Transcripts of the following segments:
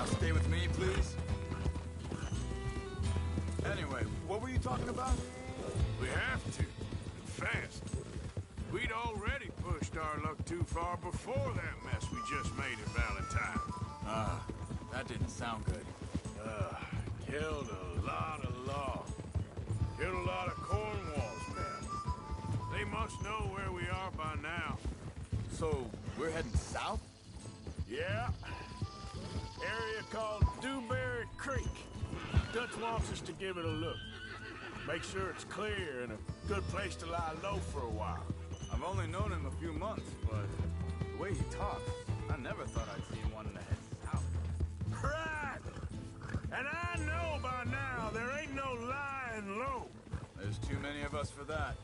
stay with me, please? Anyway, what were you talking about? We have to. And fast. We'd already pushed our luck too far before that mess we just made at Valentine. That didn't sound good. Killed a lot of law. Killed a lot of Cornwall's men. They must know where we are by now. So, we're heading south? Yeah. Area called Dewberry Creek. Dutch wants us to give it a look. Make sure it's clear and a good place to lie low for a while. I've only known him a few months, but the way he talks, I never thought I'd see him wanting to head south. Right! And I know by now there ain't no lying low. There's too many of us for that.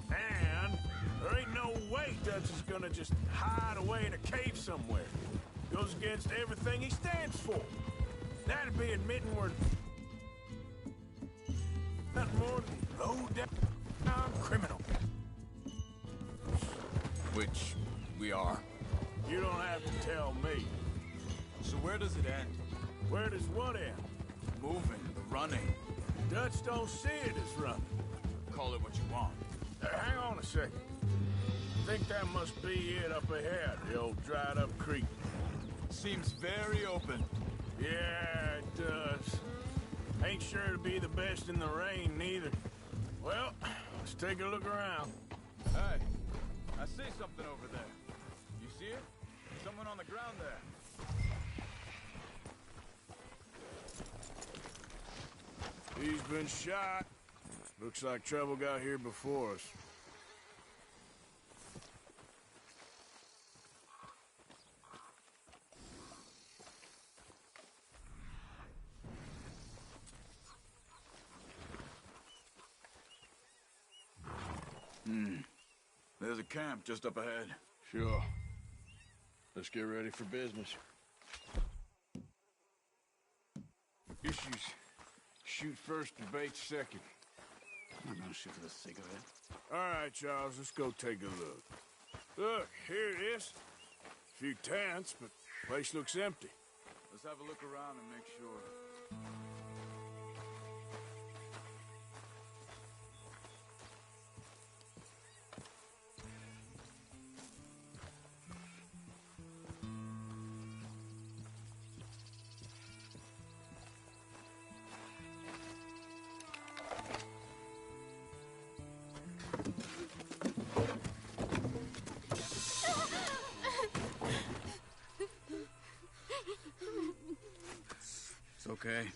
And there ain't no way Dutch is gonna just hide away in a cave somewhere. Goes against everything he stands for. That'd be admitting we're nothing more than low-down criminal. Which we are. You don't have to tell me. So where does it end? Where does what end? Moving, the running. Dutch don't see it as running. Call it what you want. Hang on a second. I think that must be it up ahead, the old dried-up creek. Seems very open. Yeah, it does. Ain't sure to be the best in the rain, neither. Well, let's take a look around. Hey, I see something over there. You see it? Someone on the ground there. He's been shot. Looks like trouble got here before us. There's a camp just up ahead. Sure. Let's get ready for business. Issues. Shoot first, debate second. I'm gonna shoot for the sake of it. All right, Charles, let's go take a look. Look, here it is. A few tents, but place looks empty. Let's have a look around and make sure. It's okay.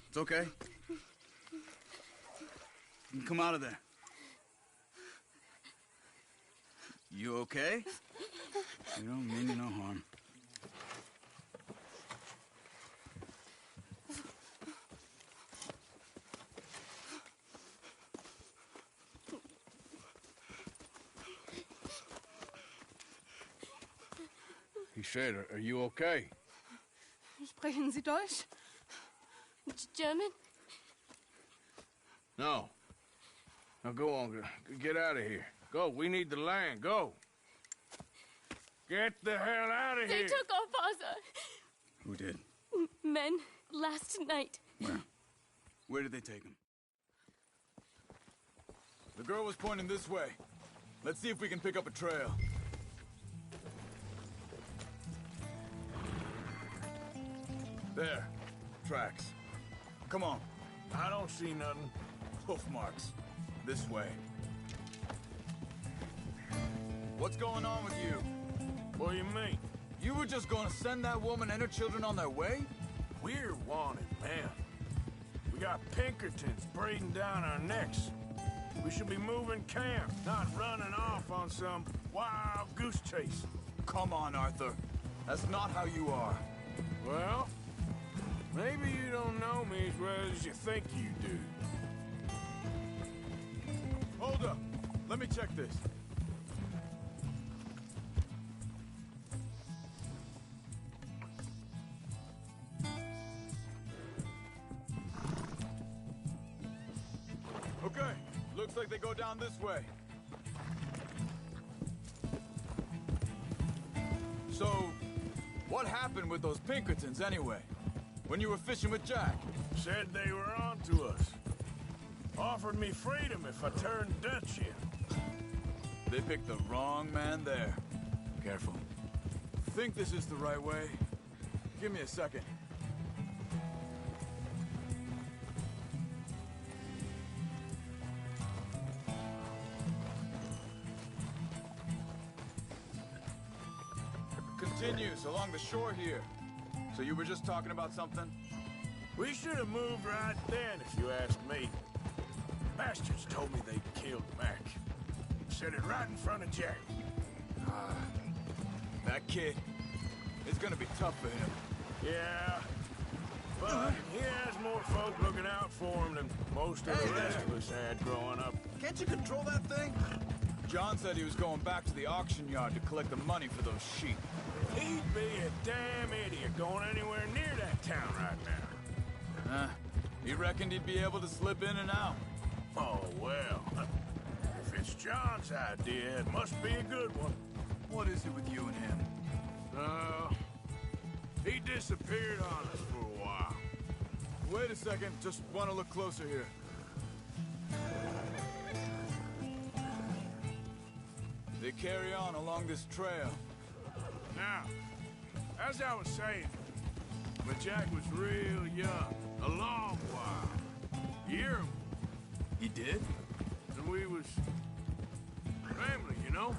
It's okay. You can come out of there. You okay? You don't mean you no harm. He said, are you okay? Sprechen Sie Deutsch? German? No. Now go on, get out of here. Go, we need the land, go. Get the hell out of They here. took our father. Who did? Men, last night. Where? Where did they take him? The girl was pointing this way. Let's see if we can pick up a trail. There. Tracks. Come on. I don't see nothing. Hoof marks. This way. What's going on with you? What do you mean? You were just gonna send that woman and her children on their way? We're wanted, man. We got Pinkertons breathing down our necks. We should be moving camp, not running off on some wild goose chase. Come on, Arthur. That's not how you are. Well, maybe you don't know me as well as you think you do. Hold up. Let me check this. Okay. Looks like they go down this way. So, what happened with those Pinkertons anyway? when you were fishing with Jack. Said they were on to us. Offered me freedom if I turned Dutch in. They picked the wrong man there. Careful. Think this is the right way? Give me a second. Continues along the shore here. So you were just talking about something? We should have moved right then, if you ask me. Bastards told me they killed Mac. Said it right in front of Jack. That kid is gonna be tough for him. Yeah, but he has more folk looking out for him than most of the rest of us had growing up. Can't you control that thing? John said he was going back to the auction yard to collect the money for those sheep. He'd be a damn idiot going anywhere near that town right now. He reckoned he'd be able to slip in and out. Oh, well. If it's John's idea, it must be a good one. What is it with you and him? He disappeared on us for a while. Wait a second, just want to look closer here. They carry on along this trail. Now, as I was saying, when Jack was real young, a long while, year He did? and we was family, you know?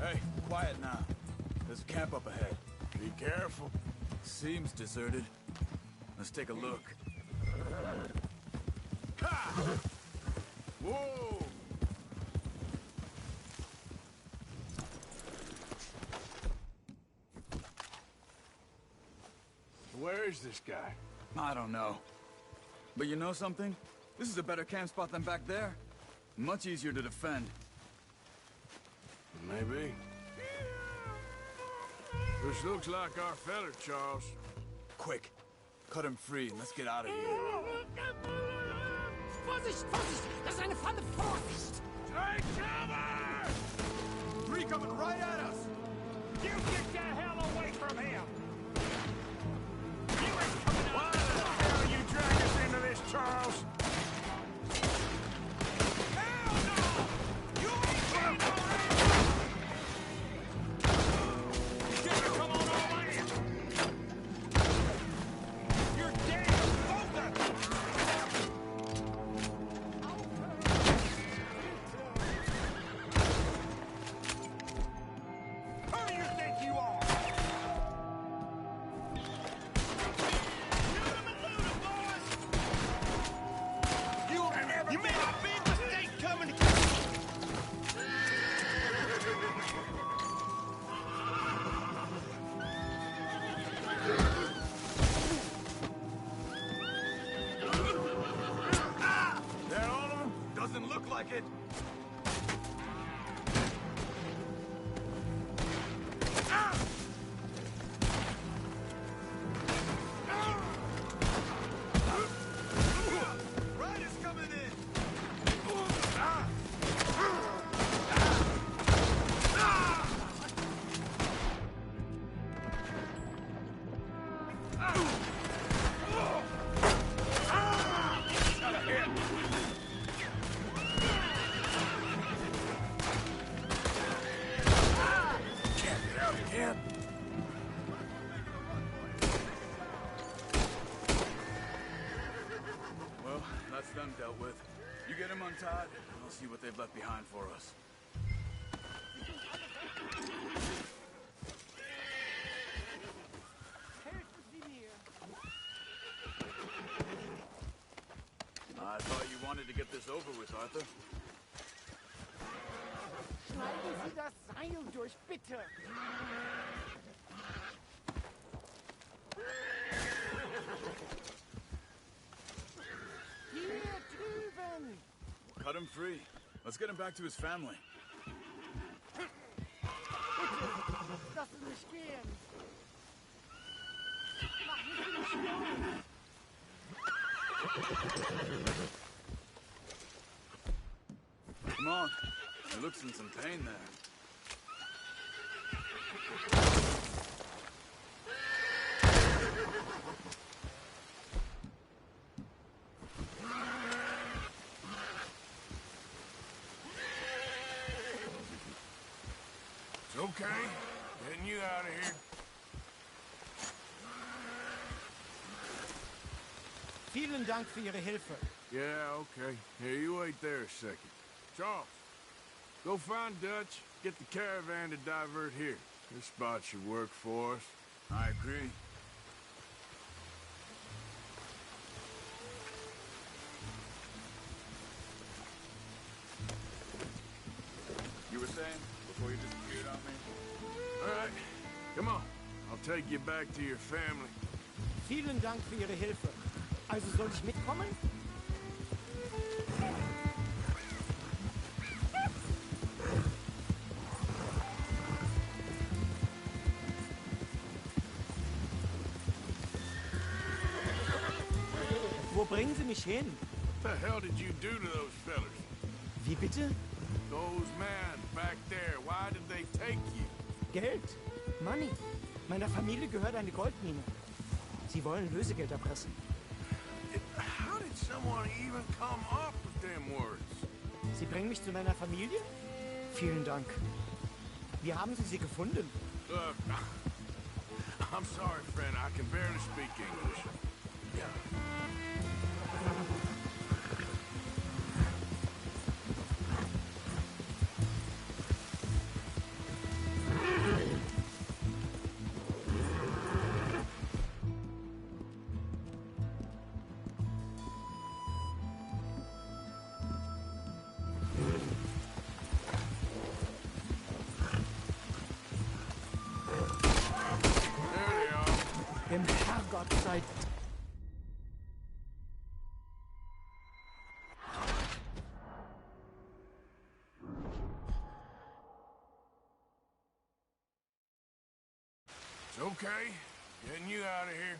Hey, quiet now. There's a camp up ahead. Be careful. Seems deserted. Let's take a look. Ha! Whoa! Where is this guy? I don't know. But you know something? This is a better camp spot than back there. Much easier to defend. Maybe. This looks like our feller, Charles. Quick, cut him free and let's get out of here. Vorsicht, Vorsicht! Das ist eine Falle! Vorsicht! Take cover! Three coming right at us! You get the hell away from him! You ain't coming out! Why the hell you drag us into this, Charles? Hell no! You ain't getting away! Come on over here! You're dead! Both of you! Who do you think you are? You made a big mistake coming to kill me! That all of them? Doesn't look like it. Riders coming in. Can't get out again. Well, that's them dealt with. You get them untied, and I'll see what they've left behind for us. I thought you wanted to get this over with, Arthur. Schneiden Sie das Seil durch, bitte! Hier drüben! Cut him free. Let's get him back to his family. Lass ihn nicht gehen! Mach nicht den Stoß! Come on. He looks in some pain there. okay. Getting you out of here. Vielen Dank für Ihre Hilfe. Yeah, okay. Here, you wait there a second. Charles, go find Dutch. Get the caravan to divert here. This spot should work for us. I agree. You were saying before you disappeared on me? All right, come on. I'll take you back to your family. Vielen Dank für Ihre Hilfe. Also soll ich mitkommen? Wo bringen Sie mich hin? What the hell did you do to those fellas? Wie bitte? Those men back there, why did they take you? Geld. Money. Meiner Familie gehört eine Goldmine. Sie wollen Lösegeld erpressen. How did someone even come up with them words? Sie bringen mich zu meiner Familie? Vielen Dank. Wie haben Sie sie gefunden? Look, I'm sorry, friend. I can barely speak English. Dem Herrgott sei... It's okay. Getting you out of here.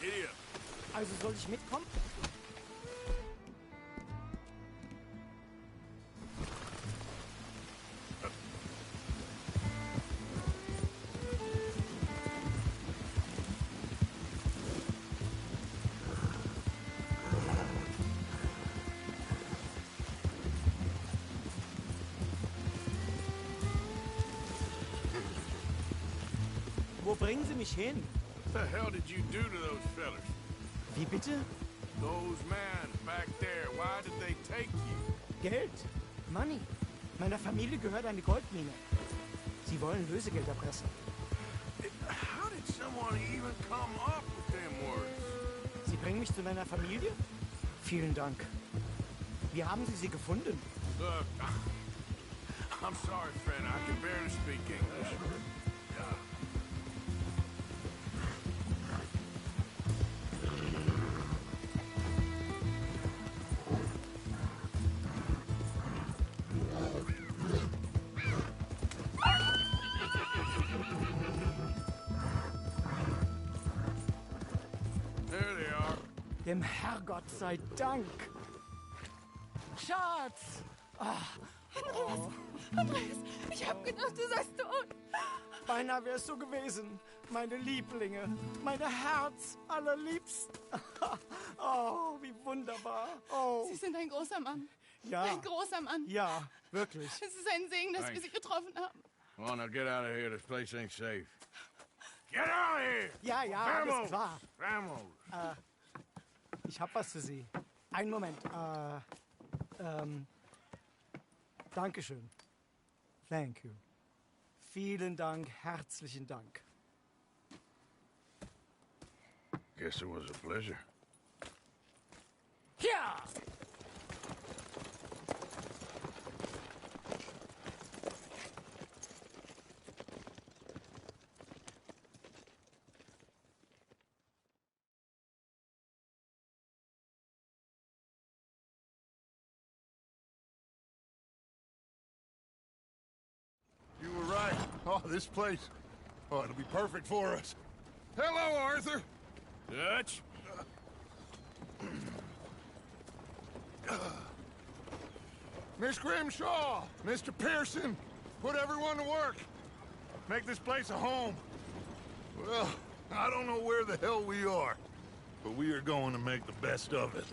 Idiot. Also soll ich mitkommen? Wo bringen Sie mich hin? What the hell did you do to those fellas? Wie bitte? Those men back there, why did they take you? Geld. Money. Meiner Familie gehört eine Goldmine. Sie wollen Lösegeld erpressen. How did someone even come up with them words? Sie bringen mich zu meiner Familie? Vielen Dank. Wie haben Sie sie gefunden? Look, I'm sorry, friend. I can barely speak English. There they are. Dem Herrgott sei Dank. Schatz! Andreas, ich hab gedacht, du seist tot. Beinahe wär's so gewesen. Meine Lieblinge. Meine Herz allerliebst. Oh, wie wunderbar. Oh, Sie sind ein großer Mann. ja. Ein großer Mann. Ja, wirklich. Es ist ein Segen, dass wir Thanks. Sie getroffen haben. Come on, now get out of here. This place ain't safe. Get out of here! Ja, ja, alles klar. Vamos! Ich hab was für Sie. Einen Moment. Dankeschön. Thank you. Vielen Dank, herzlichen Dank. Guess it was a pleasure. Ja! You were right. Oh, this place. Oh, it'll be perfect for us. Hello, Arthur. Dutch? Miss Grimshaw, Mr. Pearson, put everyone to work. Make this place a home. Well, I don't know where the hell we are, but we are going to make the best of it.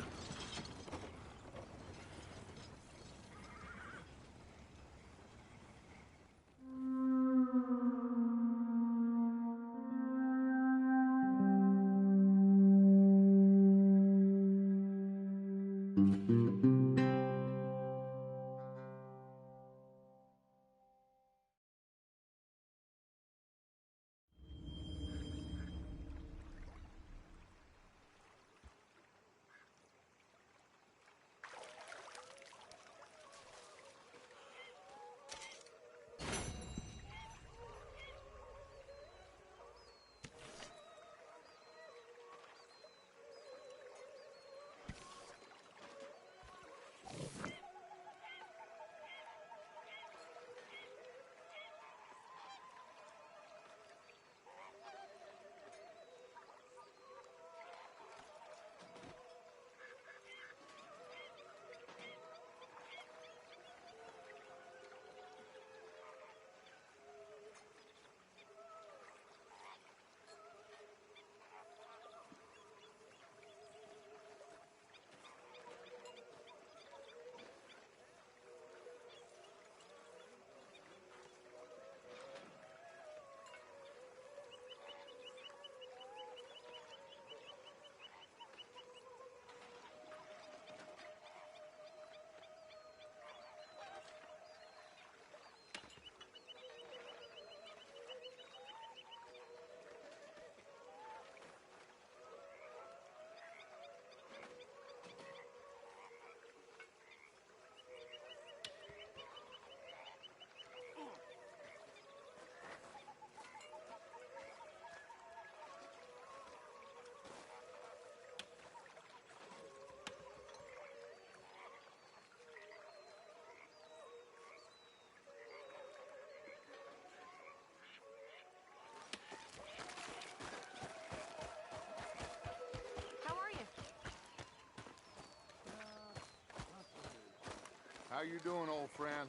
How you doing, old friend?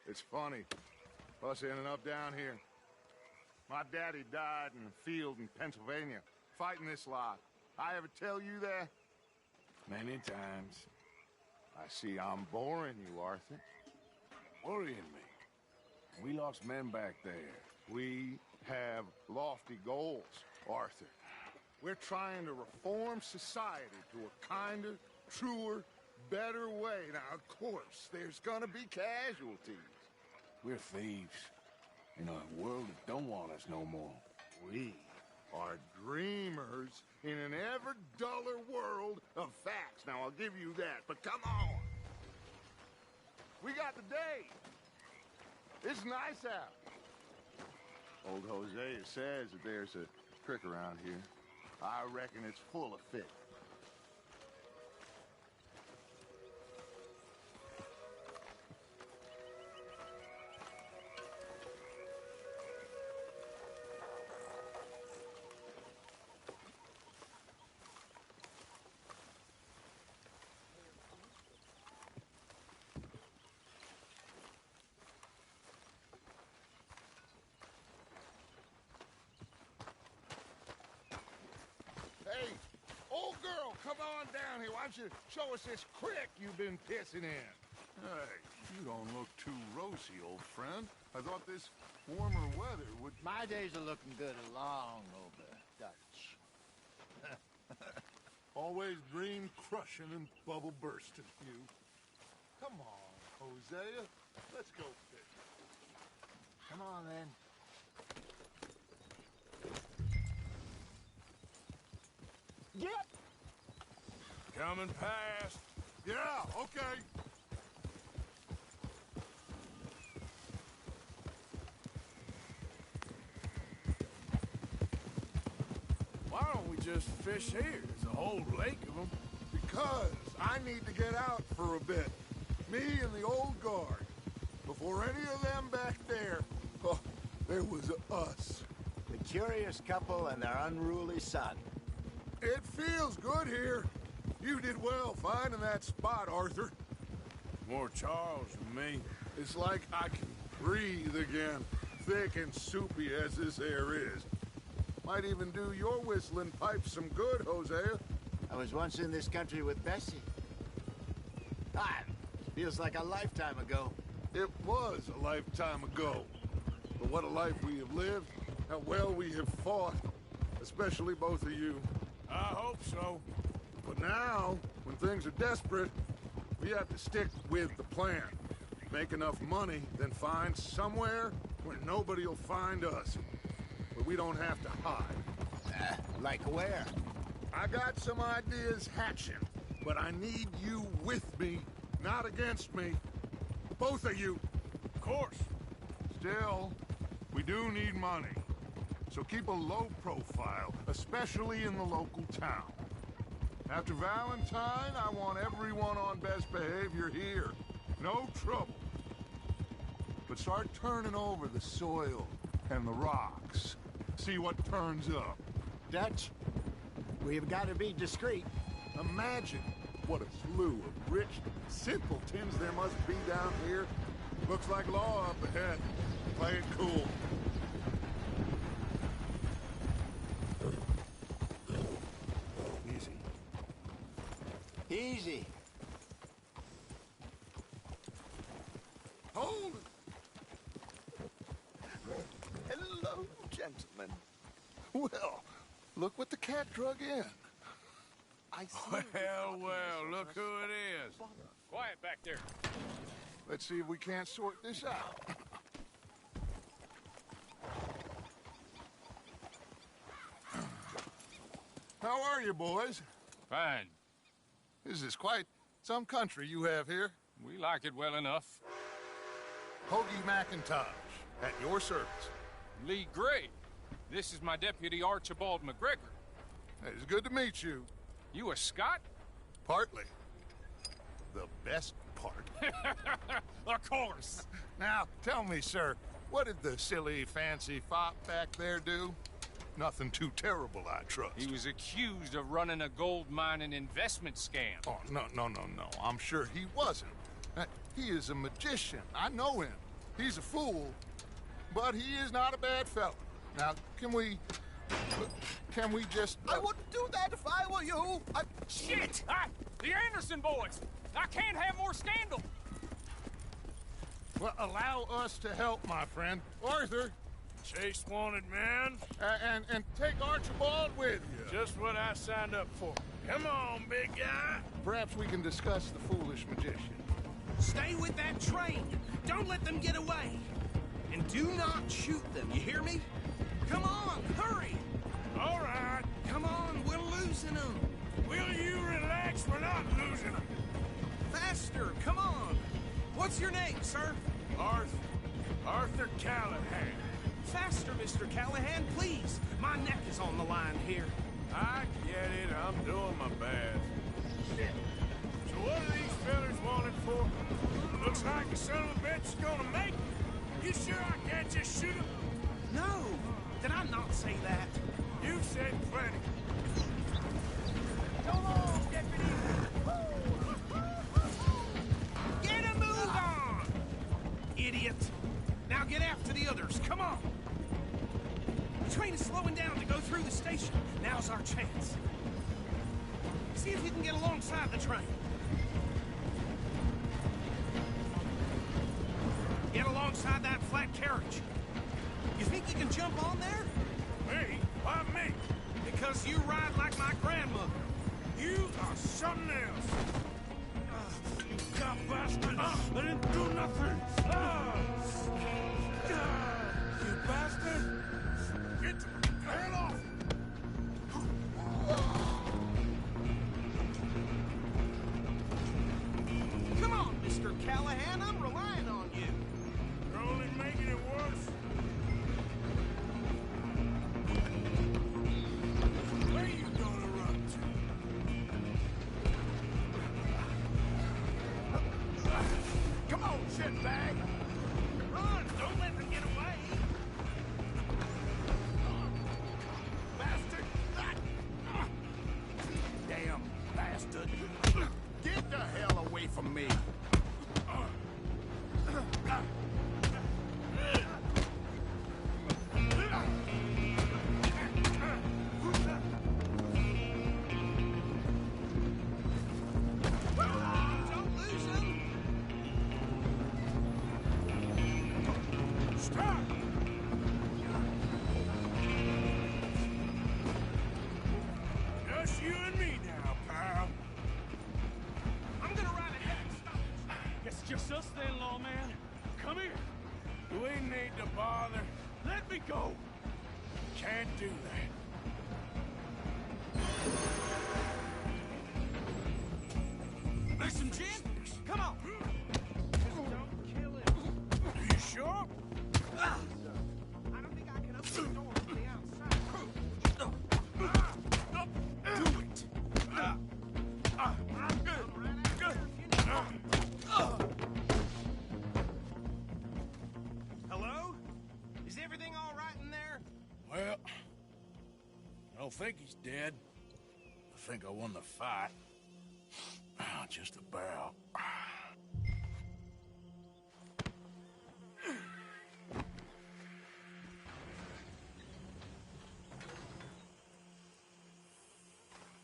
It's funny, us ending up down here. My daddy died in the field in Pennsylvania, fighting this lot. I ever tell you that? Many times. I see I'm boring you, Arthur. Worrying me. We lost men back there. We have lofty goals, Arthur. We're trying to reform society to a kinder, truer, better way. Now, of course, there's gonna be casualties. We're thieves. In a world that don't want us no more. We are dreamers in an ever duller world of facts. Now, I'll give you that, but come on. We got the day. It's nice out. Old Hosea says that there's a creek around here. I reckon it's full of fish. Hey, old girl, come on down here. Why don't you show us this creek you've been pissing in? Hey, you don't look too rosy, old friend. I thought this warmer weather would... My days are looking good along over Dutch. Always dream crushing and bubble bursting, you. Come on, Hosea. Let's go fishing. Come on, then. Get! Coming past. Yeah, okay. Why don't we just fish here? There's a whole lake of them. Because I need to get out for a bit. Me and the old guard. Before any of them back there, oh, there was us. The curious couple and their unruly son. It feels good here. You did well finding that spot, Arthur. More Charles than me. It's like I can breathe again, thick and soupy as this air is. Might even do your whistling pipes some good, Hosea. I was once in this country with Bessie. Ah, feels like a lifetime ago. It was a lifetime ago. But what a life we have lived, how well we have fought. Especially both of you. I hope so. But now, when things are desperate, we have to stick with the plan. Make enough money, then find somewhere where nobody will find us. Where we don't have to hide. Like where? I got some ideas hatching, but I need you with me, not against me. Both of you. Of course. Still, we do need money. So keep a low profile, especially in the local town. After Valentine, I want everyone on best behavior here. No trouble. But start turning over the soil and the rocks. See what turns up. Dutch, we've got to be discreet. Imagine what a slew of rich simpletons there must be down here. Looks like law up ahead. Play it cool. Easy. Easy. Hold it. Hello, gentlemen. Well, look what the cat drug in. I see. Well, look who it is. Quiet back there. Let's see if we can't sort this out. How are you, boys? Fine. This is quite some country you have here. We like it well enough. Hoagie McIntosh, at your service. Lee Gray. This is my deputy, Archibald McGregor. It's good to meet you. You a Scot? Partly. The best part. Of course. Now, tell me, sir, what did the silly, fancy fop back there do? Nothing too terrible, I trust. He was accused of running a gold mining investment scam. Oh, no. I'm sure he wasn't. He is a magician. I know him. He's a fool, but he is not a bad fellow. Now, can we just... I wouldn't do that if I were you. Shit! The Anderson boys! I can't have more scandal! Well, allow us to help, my friend. Arthur, Chase wanted man. and take Archibald with you. Just what I signed up for. Come on, big guy. Perhaps we can discuss the foolish magician. Stay with that train. Don't let them get away. And do not shoot them, you hear me? Come on, hurry! All right. Come on, we're losing them. Will you relax? We're not losing them. Faster, come on. What's your name, sir? Arthur Callahan. Faster, Mr. Callahan, please. My neck is on the line here. I get it. I'm doing my best. So what are these fellas wanted for? Looks like the son of a bitch is gonna make it. You sure I can't just shoot him? No, did I not say that? You said plenty. Come on, deputy. Get a move on! Idiot. Now get after the others, come on. The train is slowing down to go through the station. Now's our chance. See if you can get alongside the train. Get alongside that flat carriage. You think you can jump on there? Me? Why me? Because you ride like my grandmother. You are something else. You cop bastard. I didn't do nothing. You bastard. Get the hell off. Come on, Mr. Callahan, I'm relying on you. You're only making it worse. Where you gonna run to? Come on, shitbag. Run! Don't let them get away. bother. Let me go. Can't do that. There's some gin? Come on. Just don't kill him. Are you sure? I don't think I can open the door from the outside. Do it. Hello? Is everything all right in there? Well, I don't think he's dead. I think I won the fight. Just about.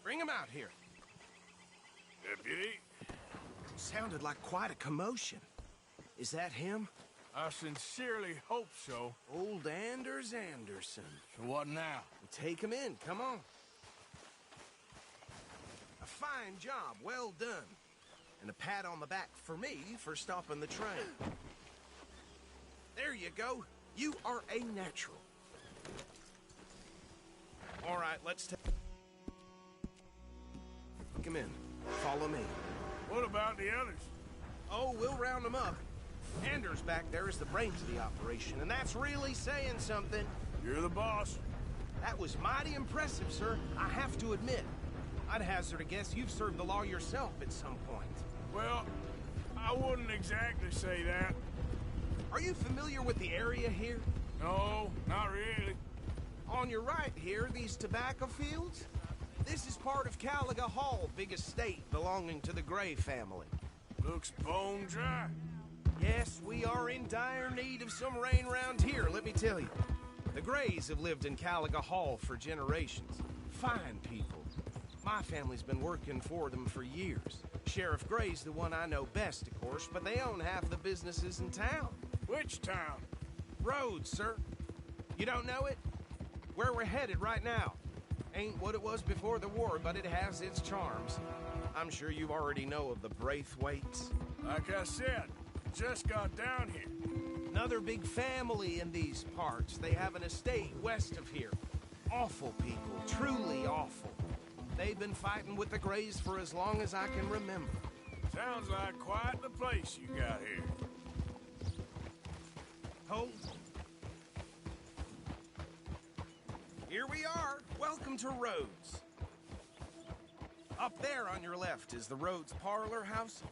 Bring him out here. Deputy, Sounded like quite a commotion. Is that him? I sincerely hope so. Old Anders Anderson. So what now? Take him in, come on. A fine job, well done. And a pat on the back for me for stopping the train. There you go. You are a natural. All right, let's take him in. Follow me. What about the others? Oh, we'll round them up. Anders back there is the brains of the operation, and that's really saying something. You're the boss. That was mighty impressive, sir. I have to admit. I'd hazard a guess you've served the law yourself at some point. Well, I wouldn't exactly say that. Are you familiar with the area here? No, not really. On your right here, these tobacco fields? This is part of Caliga Hall, big estate belonging to the Gray family. Looks bone dry. Yes, we are in dire need of some rain round here, let me tell you. The Grays have lived in Caliga Hall for generations. Fine people. My family's been working for them for years. Sheriff Gray's the one I know best, of course, but they own half the businesses in town. Which town? Rhodes, sir. You don't know it? Where we're headed right now. Ain't what it was before the war, but it has its charms. I'm sure you already know of the Braithwaites. Like I said, just got down here. Another big family in these parts. They have an estate west of here. Awful people, truly awful. They've been fighting with the Grays for as long as I can remember. Sounds like quite the place you got here. Hold. Here we are. Welcome to Rhodes. Up there on your left is the Rhodes Parlor House.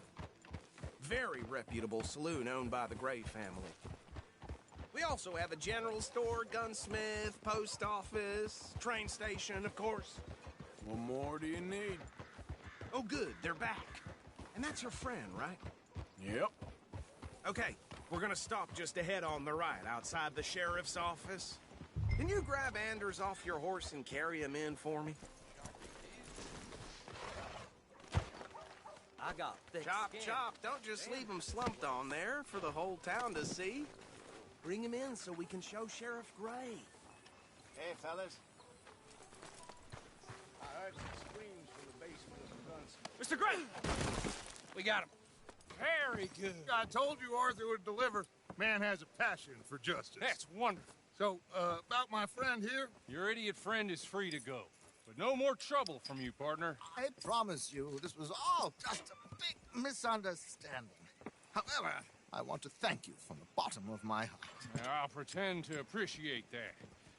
Very reputable saloon owned by the Gray family. We also have a general store, gunsmith, post office, train station, of course. What more do you need? Oh, good, they're back. And that's your friend, right? Yep. Okay, we're gonna stop just ahead on the right, outside the sheriff's office. Can you grab Anders off your horse and carry him in for me? I got thick Chop, skin. chop. Don't just leave him slumped on there for the whole town to see. Bring him in so we can show Sheriff Gray. Hey, fellas. I heard some screams from the basement of the gunsmith. Mr. Gray! We got him. Very good. I told you Arthur would deliver. Man has a passion for justice. That's wonderful. So, about my friend here? Your idiot friend is free to go. But no more trouble from you, partner. I promise you, this was all just a big misunderstanding. However, I want to thank you from the bottom of my heart. I'll pretend to appreciate that.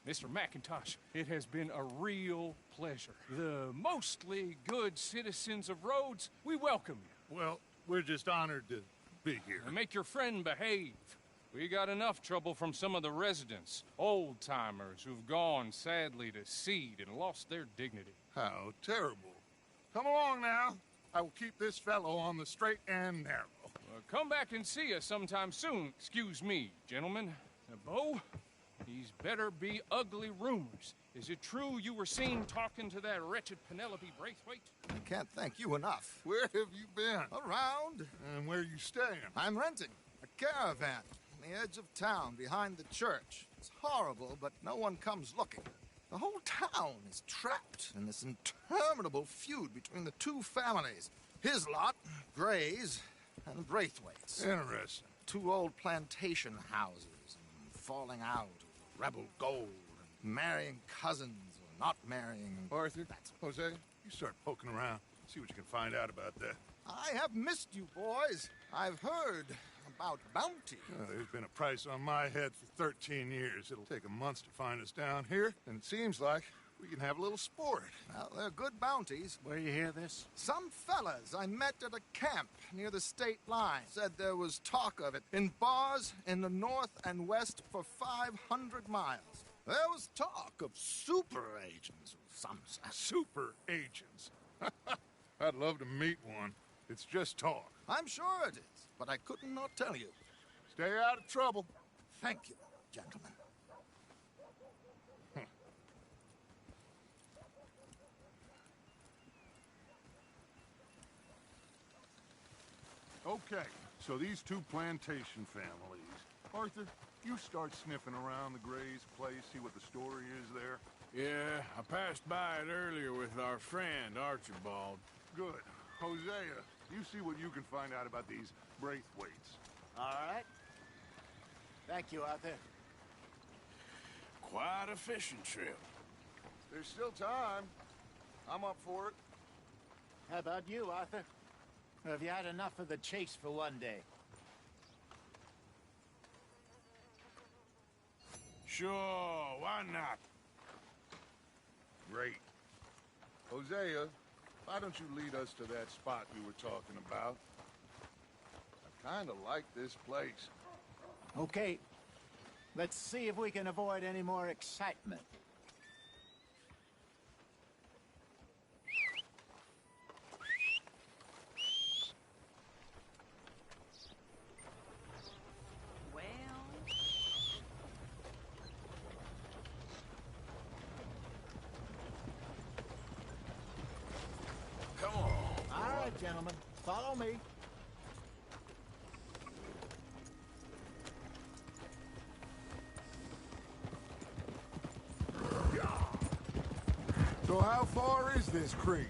Mr. McIntosh, it has been a real pleasure. The mostly good citizens of Rhodes, we welcome you. Well, we're just honored to be here. And make your friend behave. We got enough trouble from some of the residents, old-timers who've gone, sadly, to seed and lost their dignity. How terrible. Come along now. I will keep this fellow on the straight and narrow. Come back and see us sometime soon. Excuse me, gentlemen. Bo, these better be ugly rumors. Is it true you were seen talking to that wretched Penelope Braithwaite? I can't thank you enough. Where have you been? Around. And where you staying? I'm renting a caravan on the edge of town behind the church. It's horrible, but no one comes looking. The whole town is trapped in this interminable feud between the two families. His lot, Gray's, and Braithwaite's. Interesting. Two old plantation houses and falling out over rebel gold and marrying cousins or not marrying. Arthur, Jose, you start poking around. See what you can find out about that. I have missed you, boys. I've heard about bounty. There's been a price on my head for 13 years. It'll take a month to find us down here, and it seems like we can have a little sport. Well, they're good bounties. Where you hear this? Some fellas I met at a camp near the state line said there was talk of it in bars in the north and west for 500 miles. There was talk of super agents of some sort. Super agents. I'd love to meet one. It's just talk. I'm sure it is, but I could not tell you. Stay out of trouble. Thank you, gentlemen. Okay, so these two plantation families. Arthur, you start sniffing around the Gray's place, see what the story is there. Yeah, I passed by it earlier with our friend, Archibald. Good. Hosea, you see what you can find out about these Braithwaites. All right. Thank you, Arthur. Quite a fishing trip. There's still time. I'm up for it. How about you, Arthur? Or have you had enough of the chase for one day? Sure, why not? Great. Hosea, why don't you lead us to that spot you were talking about? I kind of like this place. Okay. Let's see if we can avoid any more excitement. Come on. All right, gentlemen. Follow me. So how far is this creek?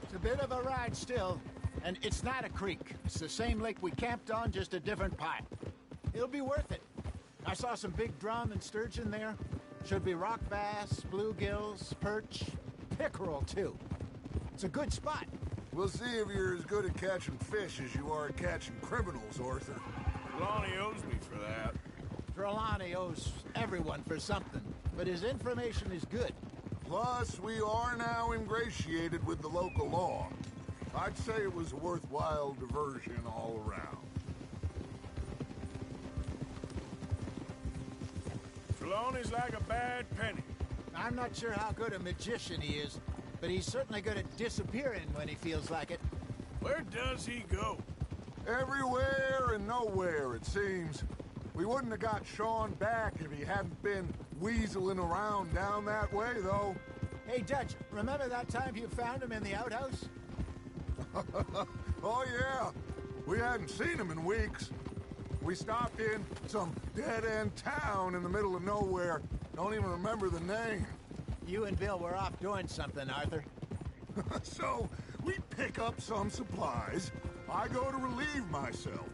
It's a bit of a ride still, and it's not a creek. It's the same lake we camped on, just a different pipe. It'll be worth it. I saw some big drum and sturgeon there. Should be rock bass, bluegills, perch, pickerel, too. It's a good spot. We'll see if you're as good at catching fish as you are at catching criminals, Arthur. Lonnie owes me for that. Trelawney owes everyone for something, but his information is good. Plus, we are now ingratiated with the local law. I'd say it was a worthwhile diversion all around. Trelawney's like a bad penny. I'm not sure how good a magician he is, but he's certainly good at disappearing when he feels like it. Where does he go? Everywhere and nowhere, it seems. We wouldn't have got Sean back if he hadn't been weaseling around down that way, though. Hey, Dutch, remember that time you found him in the outhouse? Oh, yeah. We hadn't seen him in weeks. We stopped in some dead-end town in the middle of nowhere. Don't even remember the name. You and Bill were off doing something, Arthur. So, we pick up some supplies. I go to relieve myself.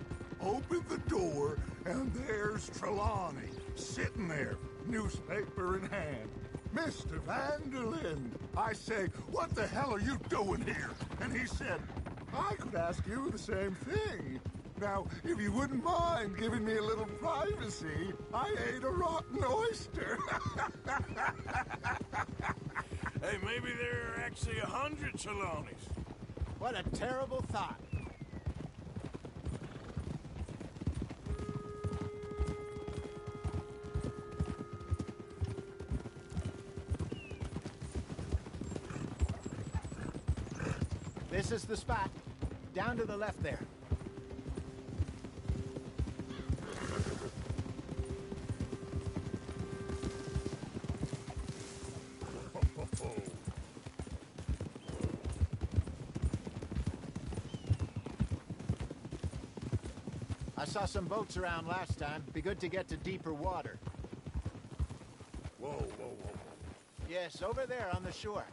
Open the door, and there's Trelawney, sitting there, newspaper in hand. Mr. Vanderlyn. I say, what the hell are you doing here? And he said, I could ask you the same thing. Now, if you wouldn't mind giving me a little privacy, I ate a rotten oyster. Hey, maybe there are actually 100 Trelawneys. What a terrible thought. This is the spot. Down to the left there. I saw some boats around last time. Be good to get to deeper water. Whoa, whoa, whoa, whoa. Yes, over there on the shore.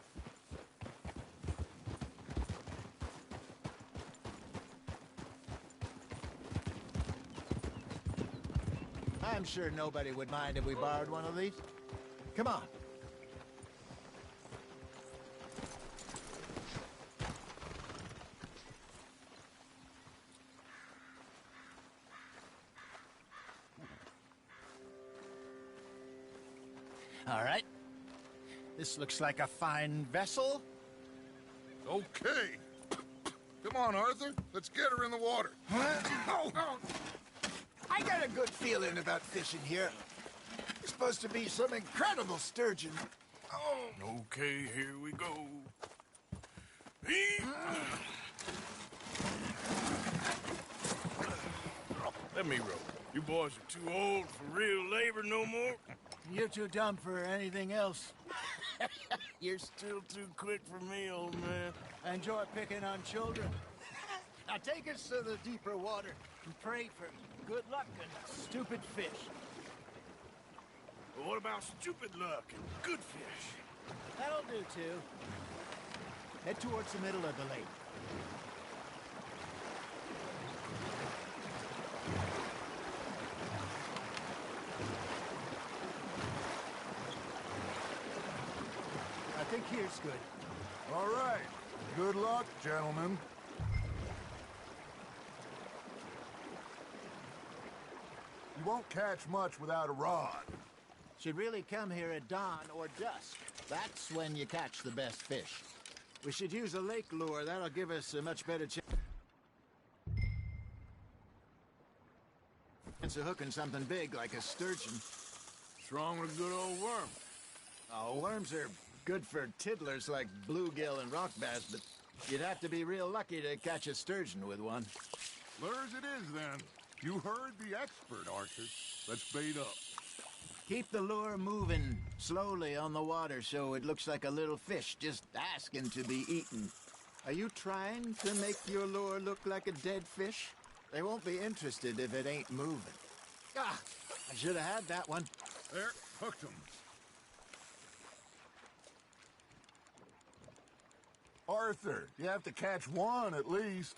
I'm sure nobody would mind if we borrowed one of these. Come on. All right. This looks like a fine vessel. Okay. Come on, Arthur. Let's get her in the water. Oh. I got a good feeling about fishing here. It's supposed to be some incredible sturgeon. Oh. Okay, here we go. Let me row. You boys are too old for real labor no more. You're too dumb for anything else. You're still too quick for me, old man. I enjoy picking on children. Now take us to the deeper water and pray for good luck and stupid fish. But what about stupid luck and good fish? That'll do, too. Head towards the middle of the lake. I think here's good. All right. Good luck, gentlemen. You won't catch much without a rod. Should really come here at dawn or dusk. That's when you catch the best fish. We should use a lake lure. That'll give us a much better chance of hooking something big like a sturgeon. What's wrong with a good old worm? Oh, worms are good for tiddlers like bluegill and rock bass, but you'd have to be real lucky to catch a sturgeon with one. Lures it is, then. You heard the expert, Arthur. Let's bait up. Keep the lure moving slowly on the water so it looks like a little fish just asking to be eaten. Are you trying to make your lure look like a dead fish? They won't be interested if it ain't moving. Ah, I should have had that one. There, hooked him. Arthur, you have to catch one at least.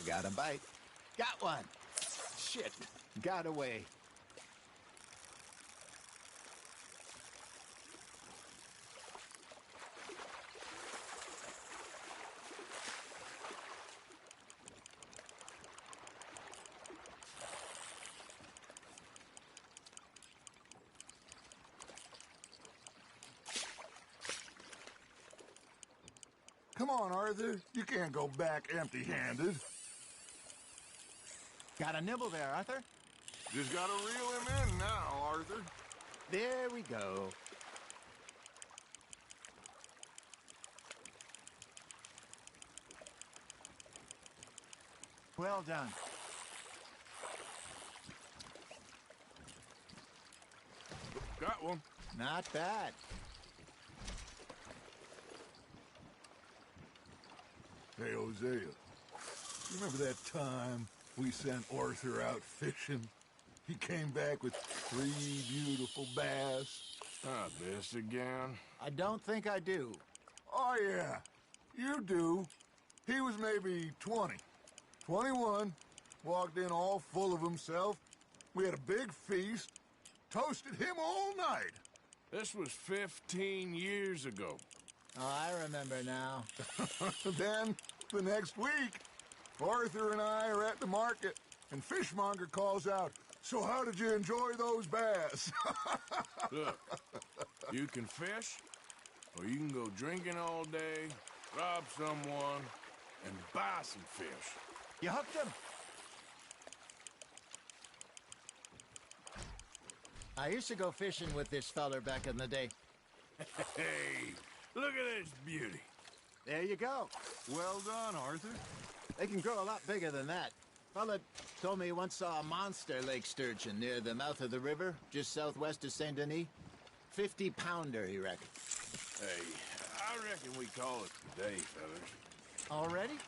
I got a bite. Got one. Shit, got away. Come on, Arthur. You can't go back empty-handed. Got a nibble there, Arthur? Just gotta reel him in now, Arthur. There we go. Well done. Got one. Not bad. Hey, Hosea. Remember that time we sent Arthur out fishing? He came back with 3 beautiful bass. This again? I don't think I do. Oh, yeah. You do. He was maybe 20. 21. Walked in all full of himself. We had a big feast. Toasted him all night. This was 15 years ago. Oh, I remember now. Then, the next week, Arthur and I are at the market, and Fishmonger calls out, "So how did you enjoy those bass?" Look, you can fish, or you can go drinking all day, rob someone, and buy some fish. You hooked him. I used to go fishing with this feller back in the day. Hey, look at this beauty. There you go. Well done, Arthur. They can grow a lot bigger than that. Fella told me he once saw a monster lake sturgeon near the mouth of the river, just southwest of Saint Denis. 50-pounder, he reckoned. Hey, I reckon we call it today, fellas. Already?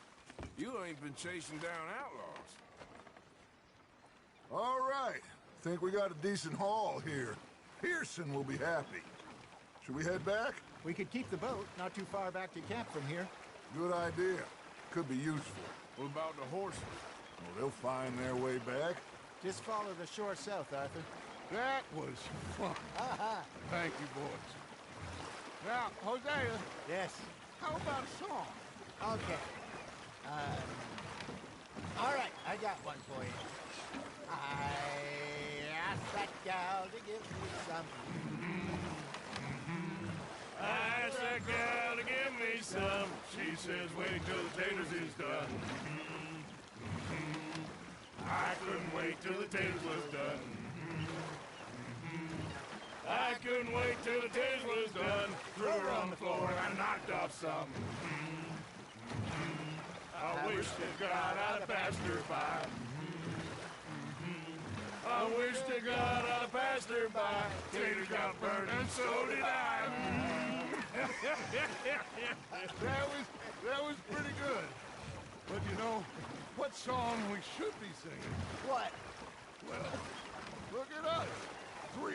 You ain't been chasing down outlaws. All right. Think we got a decent haul here. Pearson will be happy. Should we head back? We could keep the boat not too far back to camp from here. Good idea. Could be useful. What about the horses? Well, they'll find their way back. Just follow the shore south, Arthur. That was fun. Thank you, boys. Now, Hosea, Yes. how about a song? Okay. All right, I got one for you. I asked that gal to give me some. I asked that gal to give me some. She says, wait till the taters is done. I couldn't wait till the taters was done. I couldn't wait till the taters was done. Threw her on the floor and I knocked off some. I wish to God I'd passed her by. I wish to God I'd passed her by. Taters got burned and so did I. That was pretty good. But you know, what song we should be singing? What? Well, look at us. 3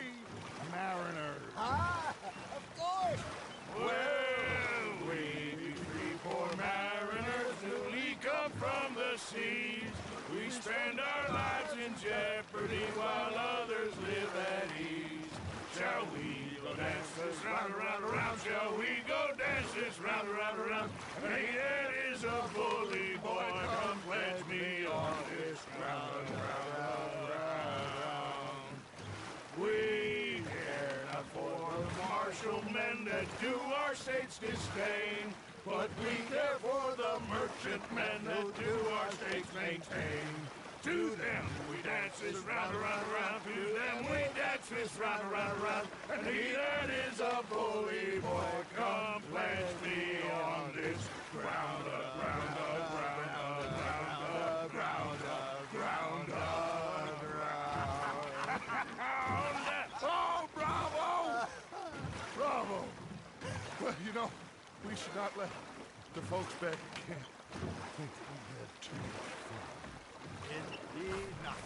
mariners. Ah, of course. Well, we be 3 poor mariners newly come from the seas. We spend our lives in jeopardy while others live at ease. Shall we go dance this round, around, around? Shall we go dance this round, around, around? Hey, that is a bully boy. Come pledge me on this round, round, round. We care not for the martial men that do our state's disdain, but we care for the merchantmen that do our states maintain. To them we dance this round, around, around. To them we dance this round, around, around. And he that is a bully boy, come pledge me on this ground, ground, ground, ground, ground, ground, ground. Oh, bravo! Bravo! Well, you know, we should not let the folks back at camp think we had too much fun. Indeed not.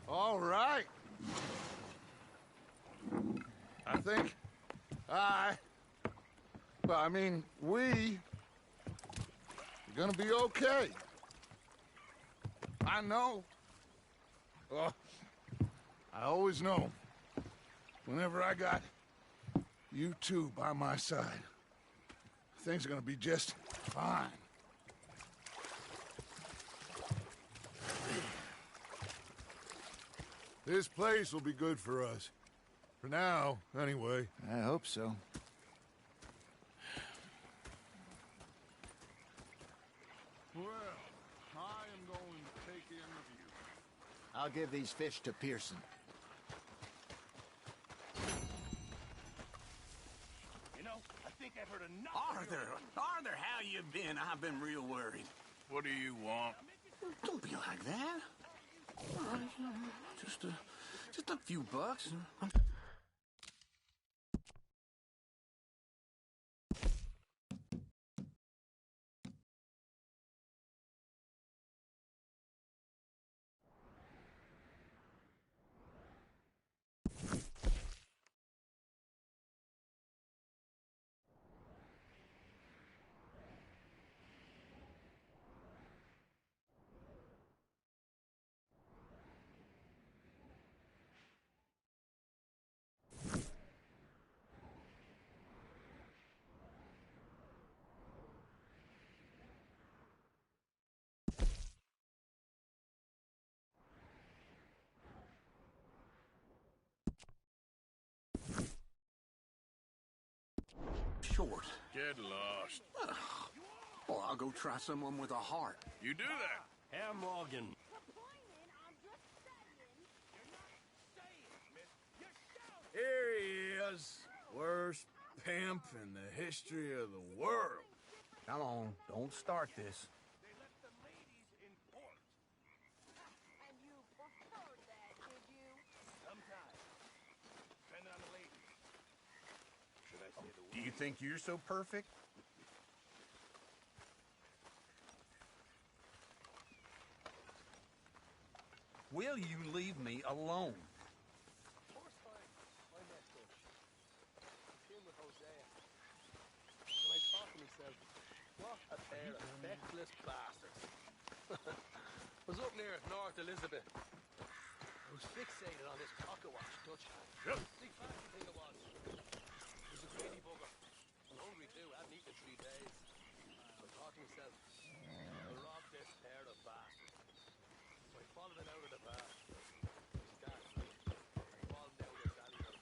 All right. I think we're gonna be okay. I know. I always know. Whenever I got you two by my side, things are gonna be just fine. This place will be good for us. For now, anyway. I hope so. Well, I am going to take in the view. I'll give these fish to Pearson. You know, I think I've heard enough. Arthur, how you been? I've been real worried. What do you want? Don't be like that. All right, just a few bucks. Short. Get lost. Well, I'll go try someone with a heart. You do that. Herr Morgan. Here he is. Worst pimp in the history of the world. Come on, don't start this. And you preferred that, did you? Sometimes. Depending on the lady. Should I say the Do you think you're so perfect? Will you leave me alone? Of course, fine. I'm that Dutch. Came with Hosea. When I thought to myself, what a pair of feckless bastards. Was up near North Elizabeth. I was fixated on this pocket watch Dutch had. Yep. Big fancy thing it was. It was a greedy bugger. I'm hungry too. I hadn't eaten in 3 days. So I thought to myself, I'll rob this pair of bastards. So I followed it out of the bar. Start. I followed down this alleyway.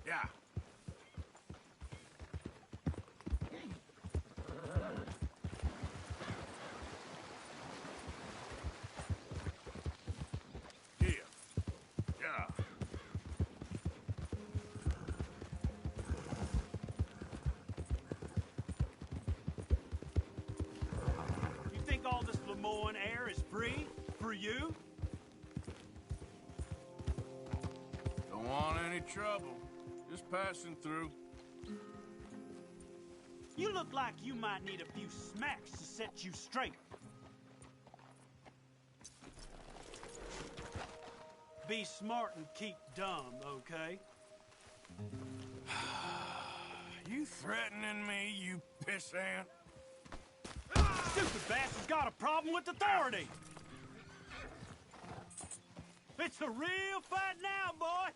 Yeah. Yeah. Yeah. You think all this Lemoyne air is free for you? Don't want any trouble. Just passing through. You look like you might need a few smacks to set you straight. Be smart and keep dumb, okay? You threatening me, you pissant? Stupid bastard's got a problem with authority! It's the real fight now, boy!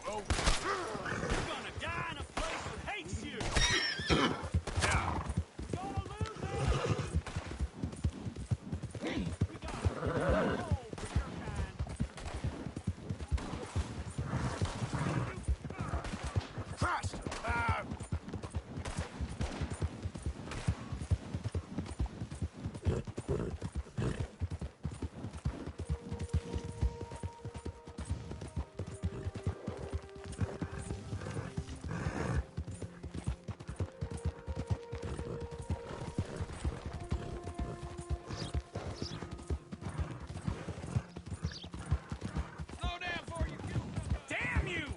Oh. You're gonna die in a place that hates you! Yeah. You're gonna lose it! We got a hole for your kind. Christ! Slow down before you kill somebody. Damn you!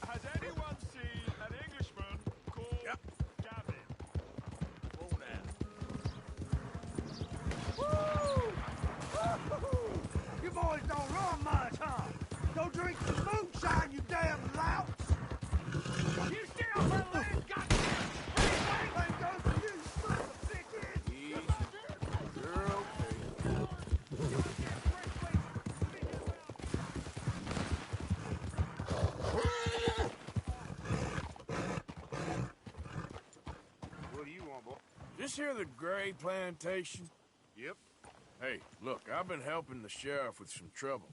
Has anyone seen an Englishman called Gavin? Whoa now. You boys don't run much, huh? Go drink some moonshine, you damn louts! You stay off my land, goddamn! Anything goes for you, son of a bitch! Easy. You're okay. What do you want, boy? This here the Gray Plantation? Yep. Hey, look, I've been helping the sheriff with some trouble.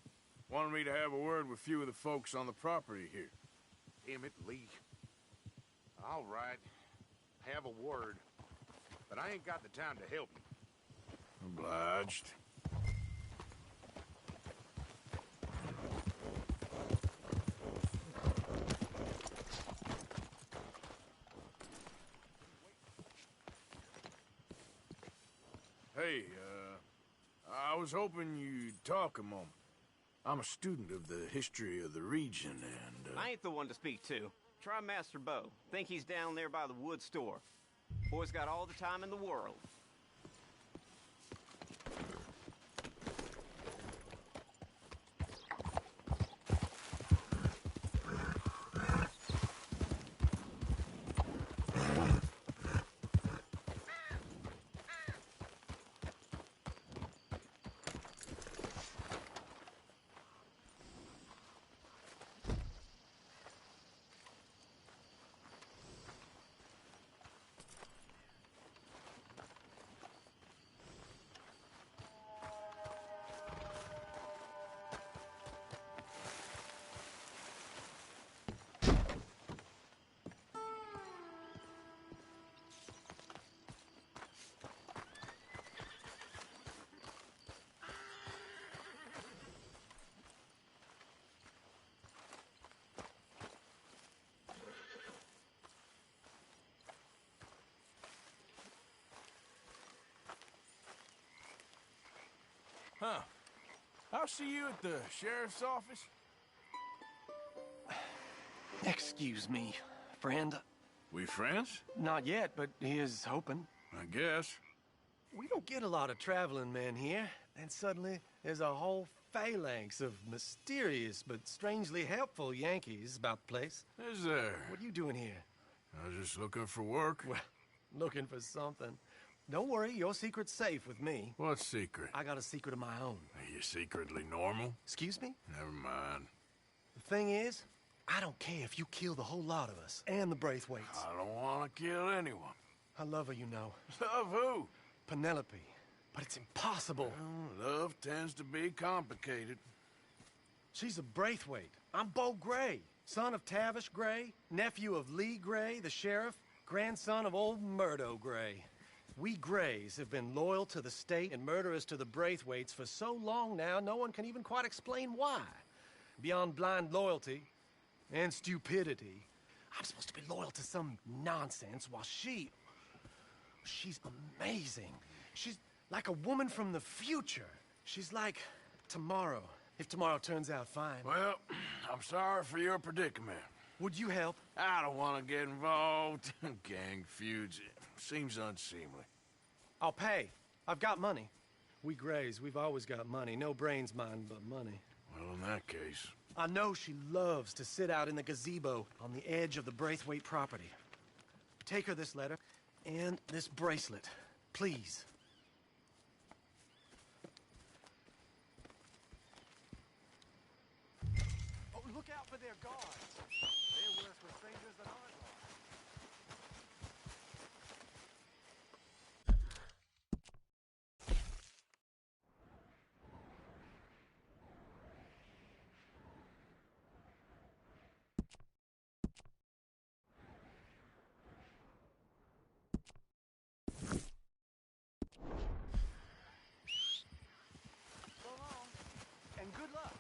Wanted me to have a word with a few of the folks on the property here. Damn it, Lee. All right. Have a word. But I ain't got the time to help you. Obliged. Hey, I was hoping you'd talk a moment. I'm a student of the history of the region, and, I ain't the one to speak to. Try Master Bo. Think he's down there by the wood store. Boy's got all the time in the world. Huh. I'll see you at the sheriff's office. Excuse me, friend. We friends? Not yet, but he is hoping. I guess. We don't get a lot of traveling men here, and suddenly there's a whole phalanx of mysterious but strangely helpful Yankees about the place. Is there? What are you doing here? I was just looking for work. Well, looking for something. Don't worry, your secret's safe with me. What secret? I got a secret of my own. Are you secretly normal? Excuse me? Never mind. The thing is, I don't care if you kill the whole lot of us, and the Braithwaites. I don't want to kill anyone. I love her, you know. Love who? Penelope. But it's impossible. Well, love tends to be complicated. She's a Braithwaite. I'm Beau Gray, son of Tavish Gray, nephew of Lee Gray, the sheriff, grandson of old Murdo Gray. We Grays have been loyal to the state and murderous to the Braithwaites for so long now, no one can even quite explain why. Beyond blind loyalty and stupidity, I'm supposed to be loyal to some nonsense while she's amazing. She's like a woman from the future. She's like tomorrow, if tomorrow turns out fine. Well, I'm sorry for your predicament. Would you help? I don't want to get involved in gang feuds. It seems unseemly. I'll pay. I've got money. We Grays, we've always got money. No brains, mind, but money. Well, in that case... I know she loves to sit out in the gazebo on the edge of the Braithwaite property. Take her this letter and this bracelet, please. Oh, look out for their guards. They're worse for strangers than ours are. And good luck.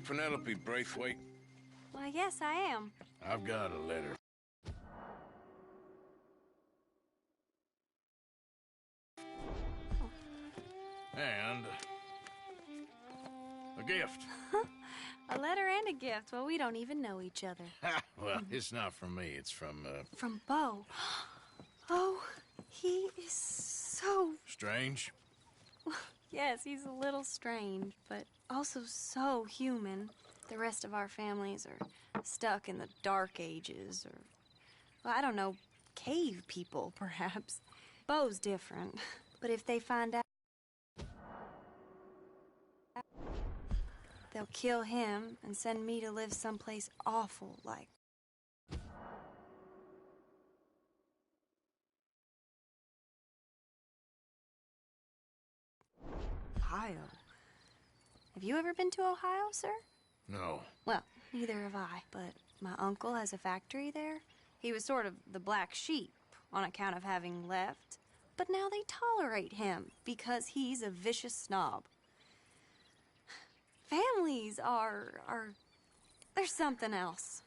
Penelope Braithwaite? Well, yes, I am. I've got a letter. And a gift. A letter and a gift. Well, we don't even know each other. Well, it's not from me. It's from, From Beau. Oh, he is so... Strange? Yes, he's a little strange, but also so human. The rest of our families are stuck in the Dark Ages, or, well, I don't know, cave people, perhaps. Beau's different, but if they find out, they'll kill him and send me to live someplace awful like... Ohio. Have you ever been to Ohio, sir? No. Well, neither have I, but my uncle has a factory there. He was sort of the black sheep on account of having left, but now they tolerate him because he's a vicious snob. Families there's something else.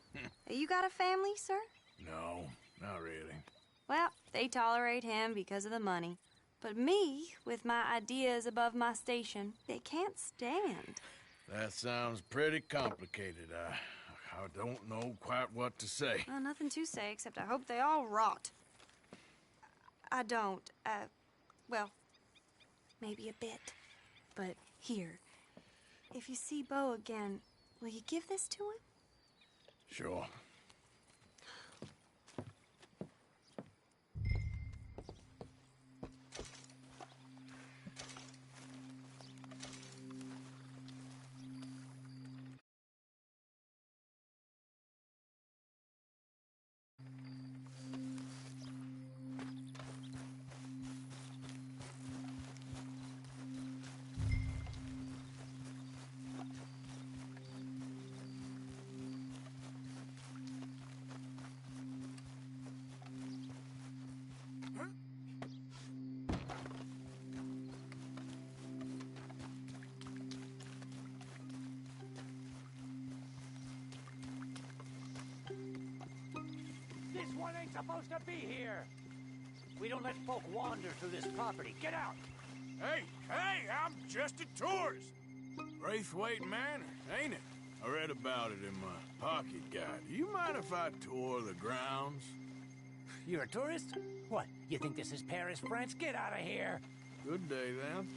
You got a family, sir? No, not really. Well, they tolerate him because of the money. But me, with my ideas above my station, they can't stand. That sounds pretty complicated. I don't know quite what to say. Well, nothing to say, except I hope they all rot. I don't, well, maybe a bit. But here, if you see Beau again, will you give this to him? Sure. This one ain't supposed to be here. We don't let folk wander through this property. Get out! Hey, I'm just a tourist. Braithwaite Manor, ain't it? I read about it in my pocket guide. You mind if I tour the grounds? You're a tourist? What, you think this is Paris, France? Get out of here! Good day, then.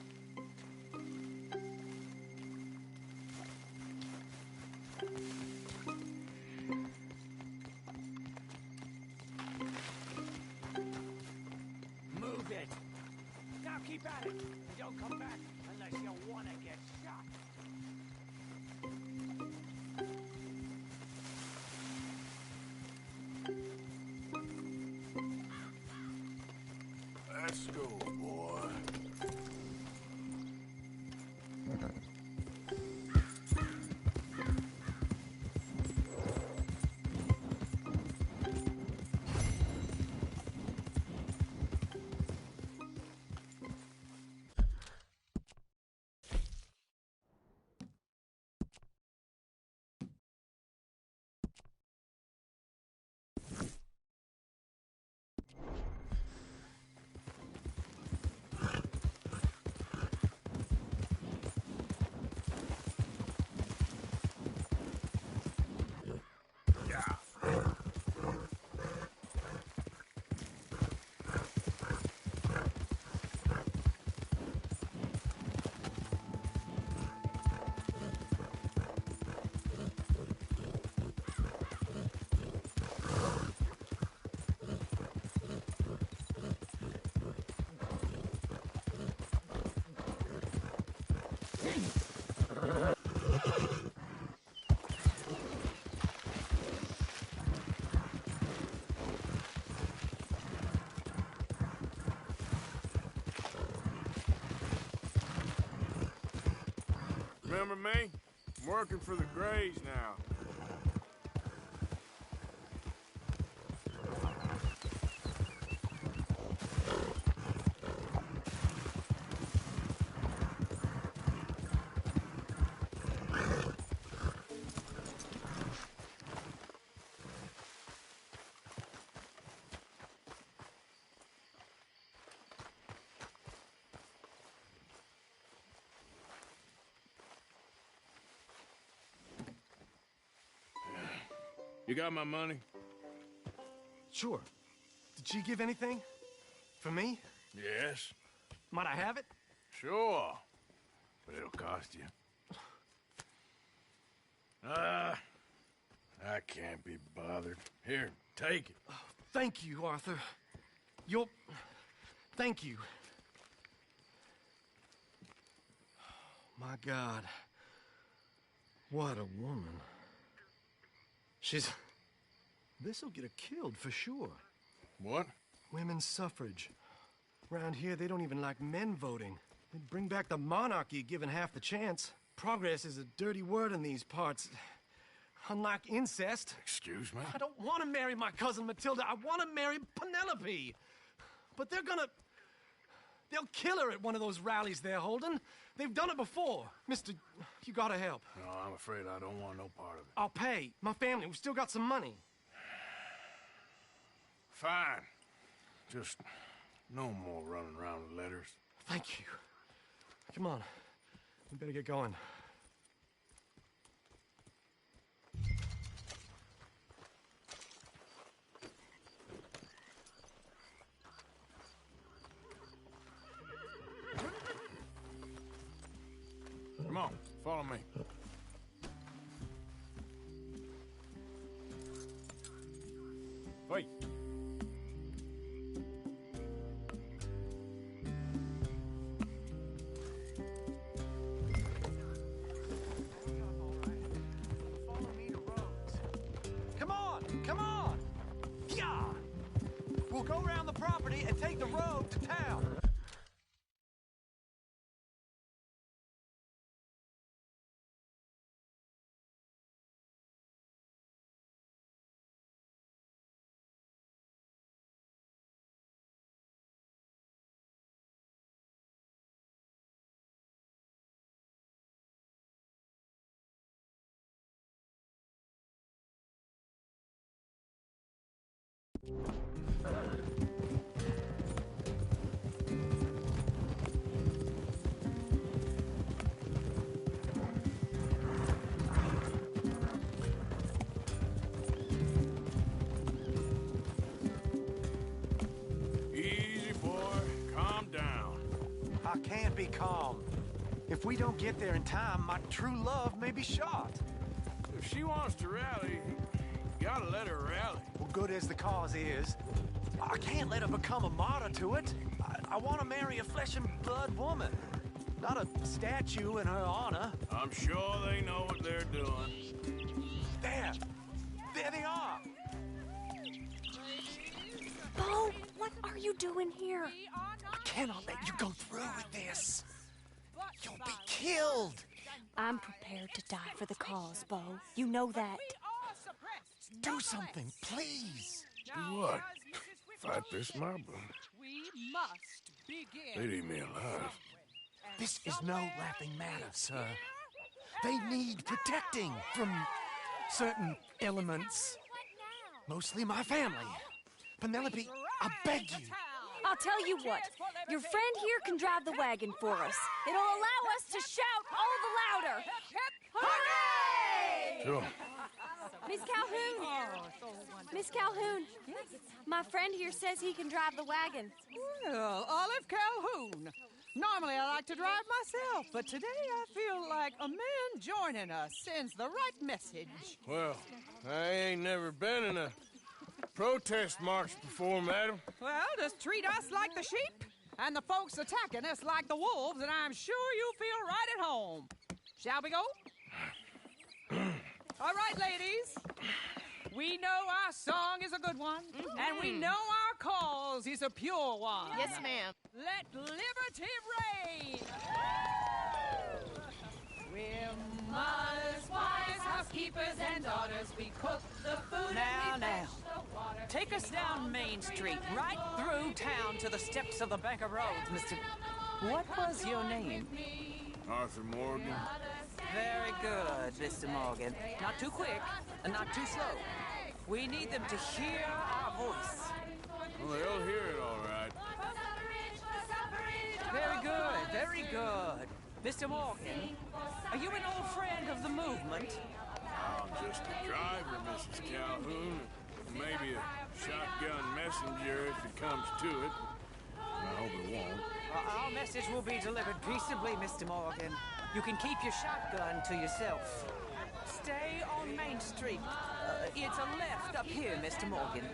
Move it! Now keep at it! And don't come back unless you want to get shot! Let's go, boy. Remember me? I'm working for the Greys now. You got my money? Sure. Did she give anything? For me? Yes. Might I have it? Sure. But it'll cost you. I can't be bothered. Here, take it. Oh, thank you, Arthur. You'll... Thank you. My God. What a woman. She's... This'll get her killed for sure. What? Women's suffrage. Around here, they don't even like men voting. They'd bring back the monarchy given half the chance. Progress is a dirty word in these parts. Unlike incest. Excuse me? I don't want to marry my cousin Matilda. I want to marry Penelope. But they're gonna... They'll kill her at one of those rallies they're holding. They've done it before. Mister, you gotta help. No, I'm afraid I don't want no part of it. I'll pay. My family, we've still got some money. Fine. Just no more running around with letters. Thank you. Come on. We better get going. Come on, follow me. Wait. Come on! Come on! Yeah! We'll go around the property and take the road to town. Easy, boy. Calm down. I can't be calm. If we don't get there in time, my true love may be shot. If she wants to rally, you gotta let her rally. Well, good as the cause is, I can't let her become a martyr to it. I want to marry a flesh and blood woman, not a statue in her honor. I'm sure they know what they're doing. There! There they are! Bo, what are you doing here? I cannot let you go through with this. You'll be killed. I'm prepared to die for the cause, Bo. You know that. Do something, please. Do what? Fight this mob? We must begin. They'd eat me alive. This is no laughing matter, sir. They need protecting from certain elements. Mostly my family. Penelope, I beg you. I'll tell you what. Your friend here can drive the wagon for us. It'll allow us to shout all the louder. Hooray! Sure. Miss Calhoun! Miss Calhoun! My friend here says he can drive the wagon. Well, Olive Calhoun. Normally I like to drive myself, but today I feel like a man joining us sends the right message. Well, I ain't never been in a protest march before, madam. Well, just treat us like the sheep, and the folks attacking us like the wolves, and I'm sure you feel right at home. Shall we go? All right, ladies. We know our song is a good one, and we know our cause is a pure one. Yes, ma'am. Let liberty reign. We're mothers, wives, housekeepers, and daughters. We cook the food and we fetch the water. Take us down Main Street, right through town to the steps of the Bank of Rhodes, Mr. What was your name? Arthur Morgan. Very good, Mr. Morgan. Not too quick, and not too slow. We need them to hear our voice. Well, they'll hear it all right. Very good, very good. Mr. Morgan, are you an old friend of the movement? I'm just a driver, Mrs. Calhoun. Maybe a shotgun messenger if it comes to it. I hope it won't. Our message will be delivered peaceably, Mr. Morgan. You can keep your shotgun to yourself. Stay on Main Street. It's a left up here, Mr. Morgan.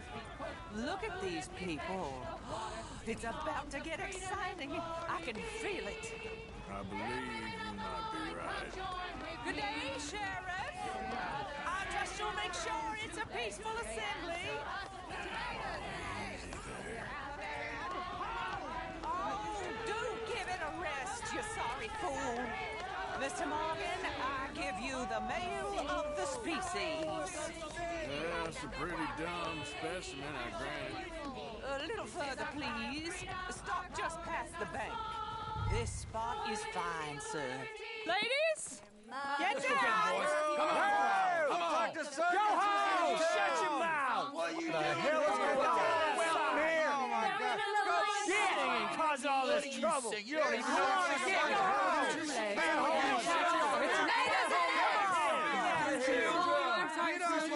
Look at these people. It's about to get exciting. I can feel it. I believe you might be right. Good day, Sheriff. I trust you'll make sure it's a peaceful assembly. Oh, do give it a rest, you sorry fool. Mr. Morgan, I give you the male of the species. Yeah, it's a pretty dumb specimen, I grant it. A little further, please. Stop just past the bank. This spot is fine, sir. Ladies, get down! Come on! Come on! Go home! Shut your mouth! What the hell is going on? Well, here! Oh, my God. Get and cause all this trouble! You don't even know what to get! Go home!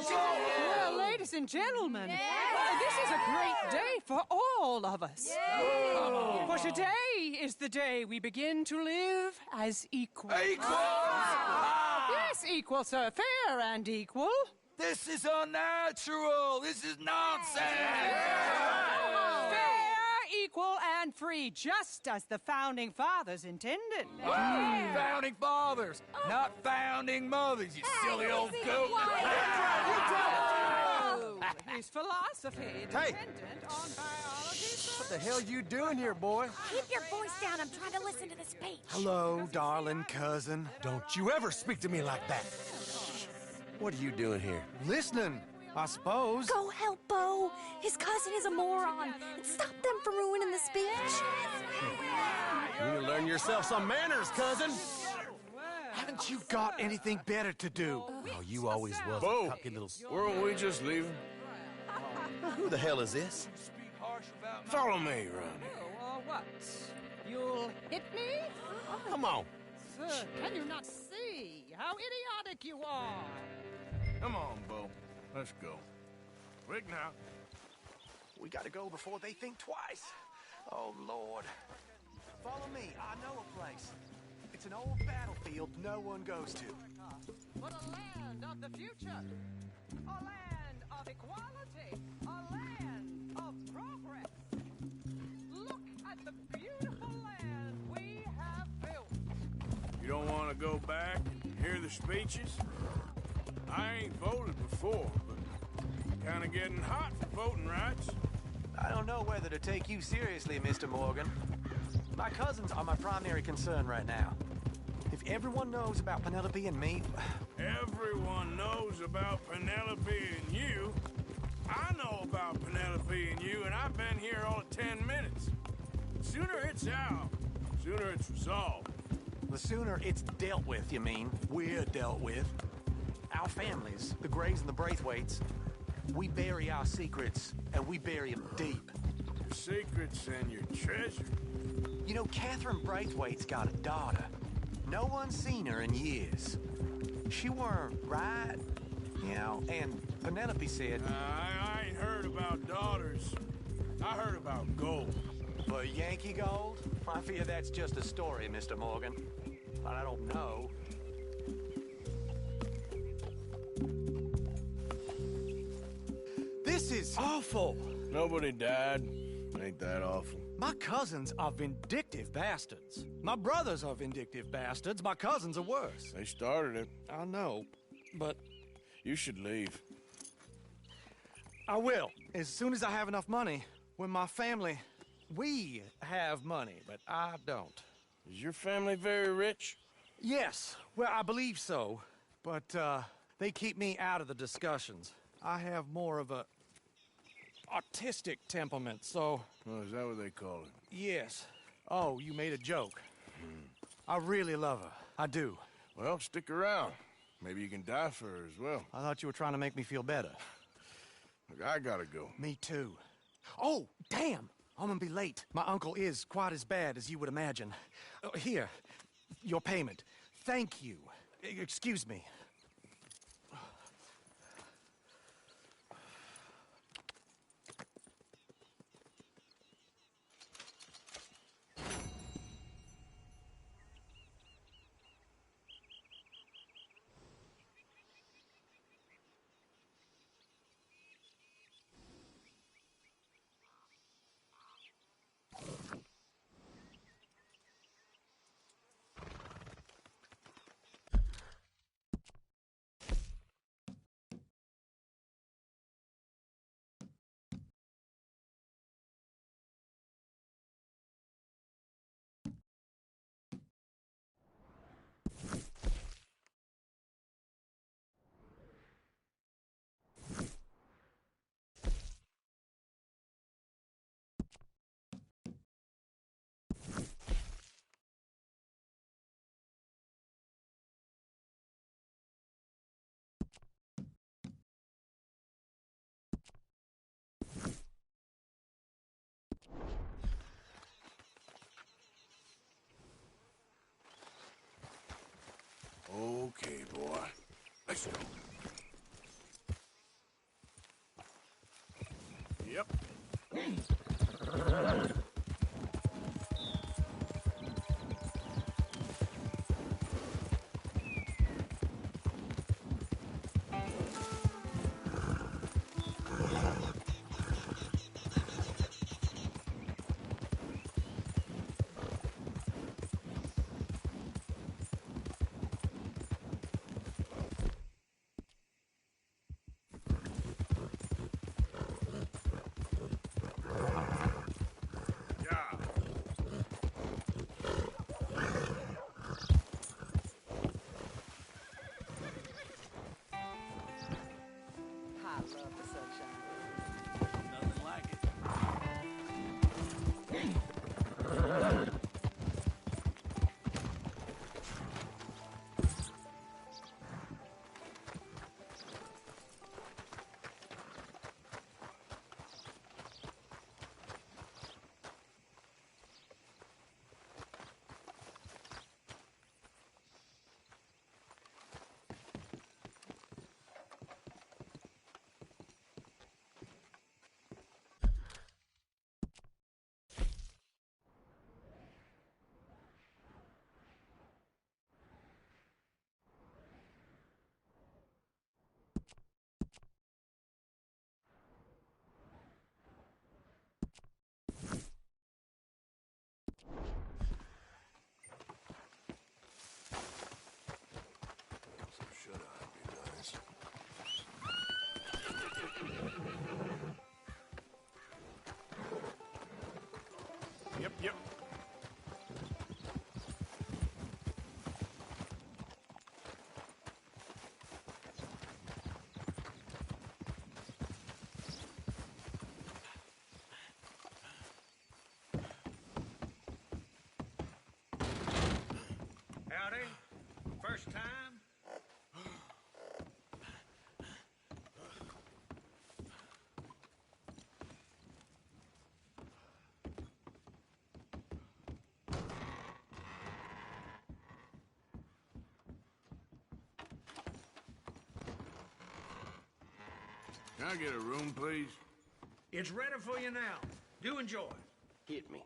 Well, ladies and gentlemen, this is a great day for all of us. For today is the day we begin to live as equals. Yes, equal, sir. Fair and equal. This is unnatural! This is nonsense! Fair, equal, and free, just as the Founding Fathers intended. Founding fathers, not founding mothers, you silly old goat! His philosophy dependent on biology. What the hell you doing here, boy? Keep your voice down. I'm trying to listen to the speech. Hello, darling cousin. Don't you ever speak to me like that. What are you doing here? Listening, I suppose. Go help Bo. His cousin is a moron. And stop them from ruining the speech. You need to learn yourself some manners, cousin. Haven't you got anything better to do? Oh, you always was Bo, a cocky little... weren't we just leaving? Who the hell is this? Follow me, Ronnie. What? You'll hit me? Come on. Sir, can you not see how idiotic you are? Come on, Bo. Let's go. Quick now. We gotta go before they think twice. Oh, Lord. Follow me. I know a place. It's an old battlefield no one goes to. For the land of the future. A land of equality. A land of progress. Look at the beautiful land we have built. You don't want to go back and hear the speeches? I ain't voted before, but kind of getting hot for voting rights. I don't know whether to take you seriously, Mr. Morgan. My cousins are my primary concern right now. If everyone knows about Penelope and me... Everyone knows about Penelope and you. I know about Penelope and you, and I've been here all of 10 minutes. Sooner it's out, sooner it's resolved. The sooner it's dealt with, you mean? We're dealt with. Our families, the Grays and the Braithwaites, we bury our secrets, and we bury them deep. Your secrets and your treasure. You know, Catherine Braithwaite's got a daughter. No one's seen her in years. She weren't right, you know, and Penelope said... I ain't heard about daughters. I heard about gold. But Yankee gold? I fear that's just a story, Mr. Morgan. But I don't know. This is awful. Nobody died. Ain't that awful? My cousins are vindictive bastards. My brothers are vindictive bastards. My cousins are worse. They started it. I know, but... You should leave. I will, as soon as I have enough money. When my family... We have money, but I don't. Is your family very rich? Yes, well, I believe so. But, they keep me out of the discussions. I have more of a... artistic temperament, so... Oh, is that what they call it? Yes. Oh, you made a joke. I really love her. I do. Well, stick around. Maybe you can die for her as well. I thought you were trying to make me feel better. Look, I gotta go. Me too. Oh, damn! I'm gonna be late. My uncle is quite as bad as you would imagine. Here, your payment. Thank you. Excuse me. Okay, boy. Let's go. Yep. I love the sunshine. Nothing like it. Should I be nice? Yep. Howdy. First time? Can I get a room, please? It's ready for you now. Do enjoy. Hit me.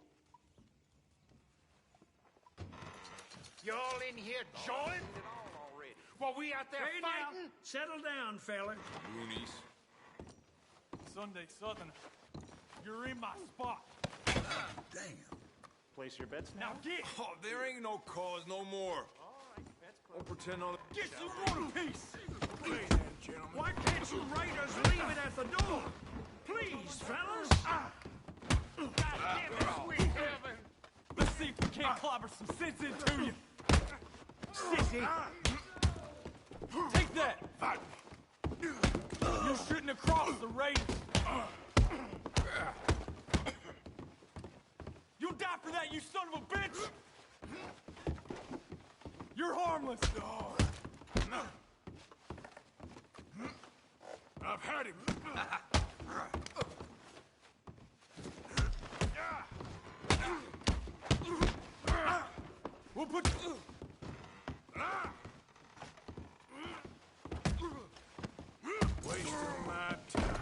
You all in here join? While we out there fighting? Settle down, fella. Goonies. Sunday Southerner. You're in my spot. Damn. Place your bets now. Now get! Oh, there ain't no cause no more. Don't pretend on Get some more peace! Please, then, gentlemen. Why can't you raiders leave it at the door? Please, fellas. God damn it, sweet heaven! Let's see if we can't clobber some sense into you. Sissy! Take that! You shouldn't have crossed the raiders. You'll die for that, you son of a bitch! You're harmless! I've had him. We'll put... Wasting my time.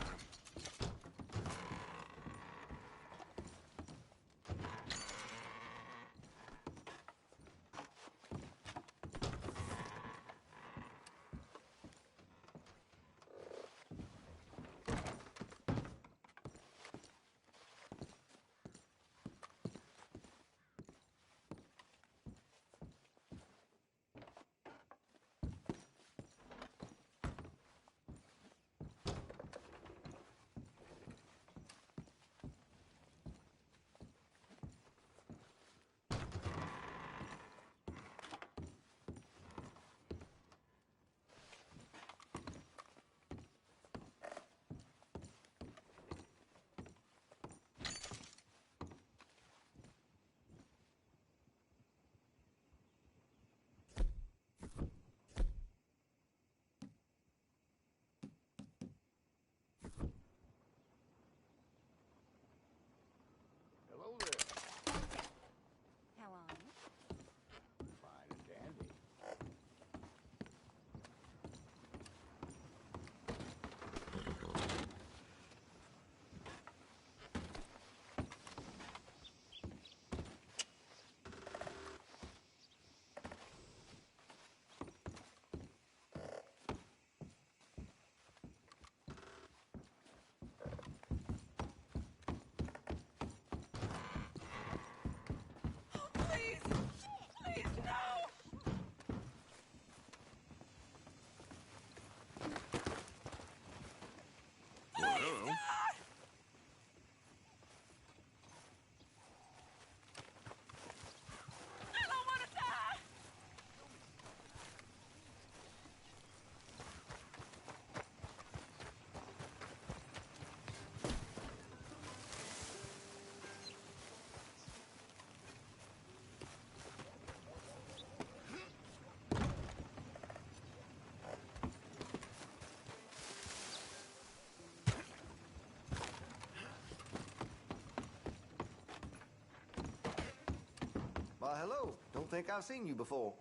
hello. Don't think I've seen you before.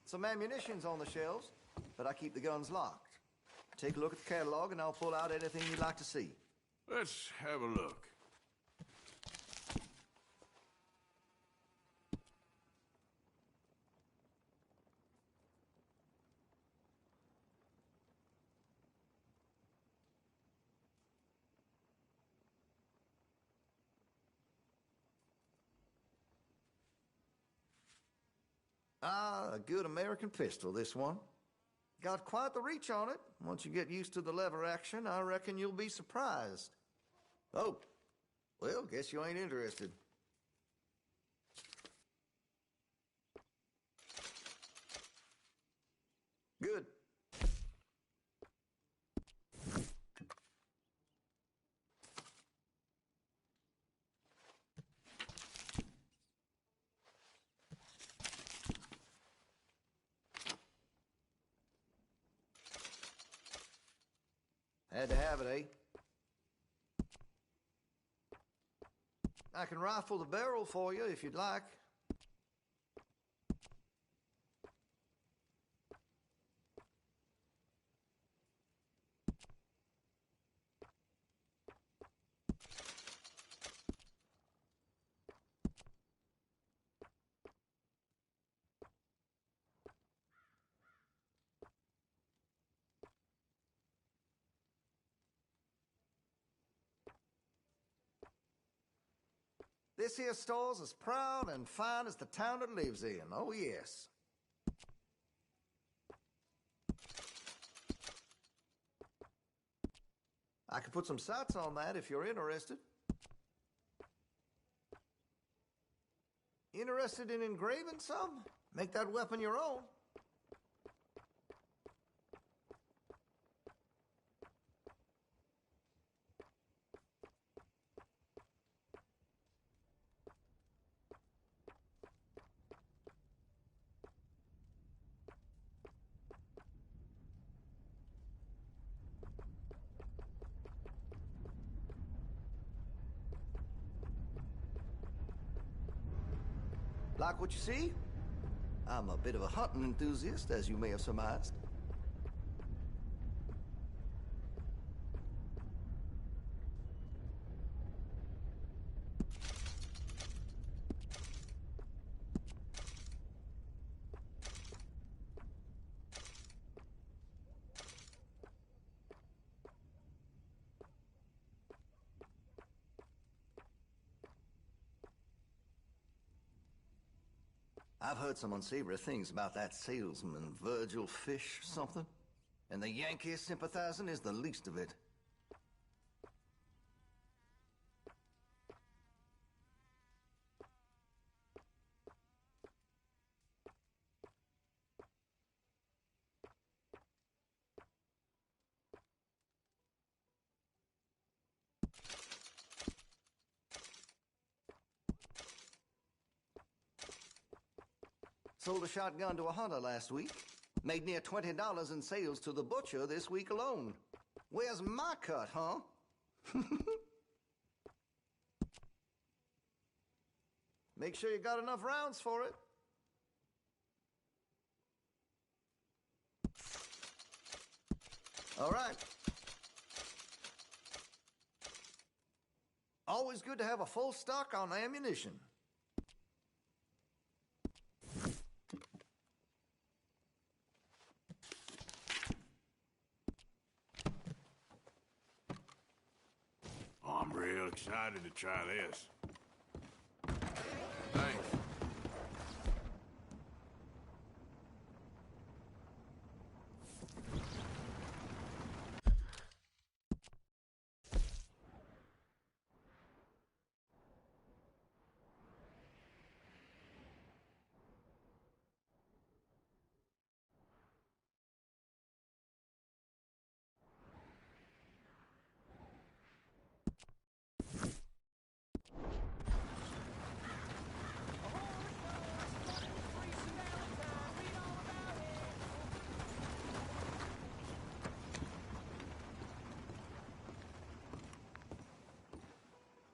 Some ammunition's on the shelves, but I keep the guns locked. Take a look at the catalog, and I'll pull out anything you'd like to see. Let's have a look. Ah, a good American pistol, this one. Got quite the reach on it. Once you get used to the lever action, I reckon you'll be surprised. Oh, well, guess you ain't interested. Good. Had to have it, eh? I can rifle the barrel for you if you'd like. This here store's as proud and fine as the town it lives in. Oh, yes. I could put some sights on that if you're interested. Interested in engraving some? Make that weapon your own. Like what you see? I'm a bit of a hunting enthusiast, as you may have surmised. I've heard some unsavory things about that salesman, Virgil Fish, something. And the Yankee sympathizing is the least of it. Sold a shotgun to a hunter last week. Made near $20 in sales to the butcher this week alone. Where's my cut, huh? Make sure you got enough rounds for it. All right. Always good to have a full stock on ammunition. I'm real excited to try this. Thanks.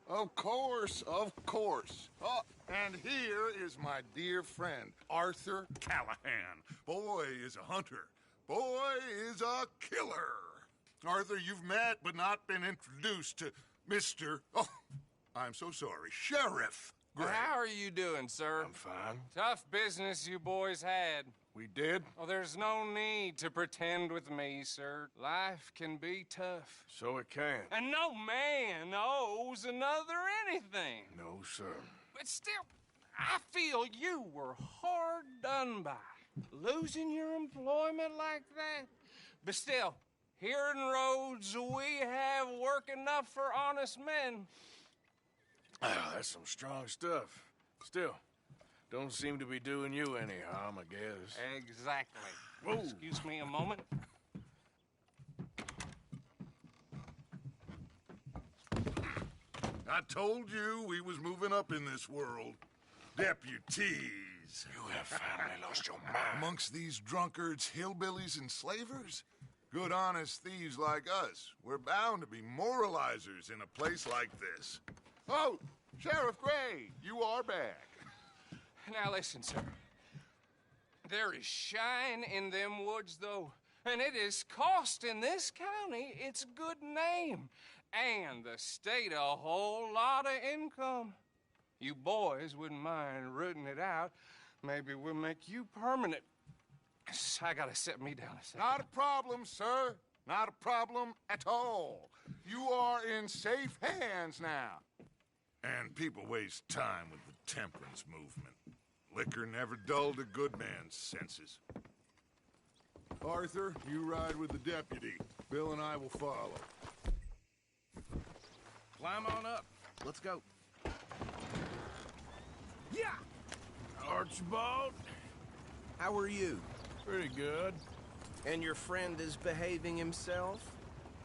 Of course, of course. Oh, And here is my dear friend, Arthur Callahan. Boy is a hunter. Boy is a killer. Arthur, you've met but not been introduced to Mr. Oh, I'm so sorry, Sheriff Gray. How are you doing, sir? I'm fine. Tough business you boys had. We did? Oh, there's no need to pretend with me, sir. Life can be tough. So it can. And no man owes another anything. No, sir. But still, I feel you were hard done by. Losing your employment like that. But still, here in Rhodes, we have work enough for honest men. Ah, that's some strong stuff. Still, don't seem to be doing you any harm, I guess. Exactly. Whoa. Excuse me a moment. I told you we was moving up in this world. Deputies. You have finally lost your mind. Amongst these drunkards, hillbillies, and slavers? Good honest thieves like us. We're bound to be moralizers in a place like this. Oh, Sheriff Gray, you are back. Now listen, sir. There is shine in them woods, though, and it is costing this county its good name and the state a whole lot of income. You boys wouldn't mind rooting it out. Maybe we'll make you permanent. I gotta set me down a second. Not a problem, sir. Not a problem at all. You are in safe hands now. And people waste time with the temperance movement. Liquor never dulled a good man's senses. Arthur, you ride with the deputy. Bill and I will follow. Climb on up. Let's go. Yeah! Archibald? How are you? Pretty good. And your friend is behaving himself?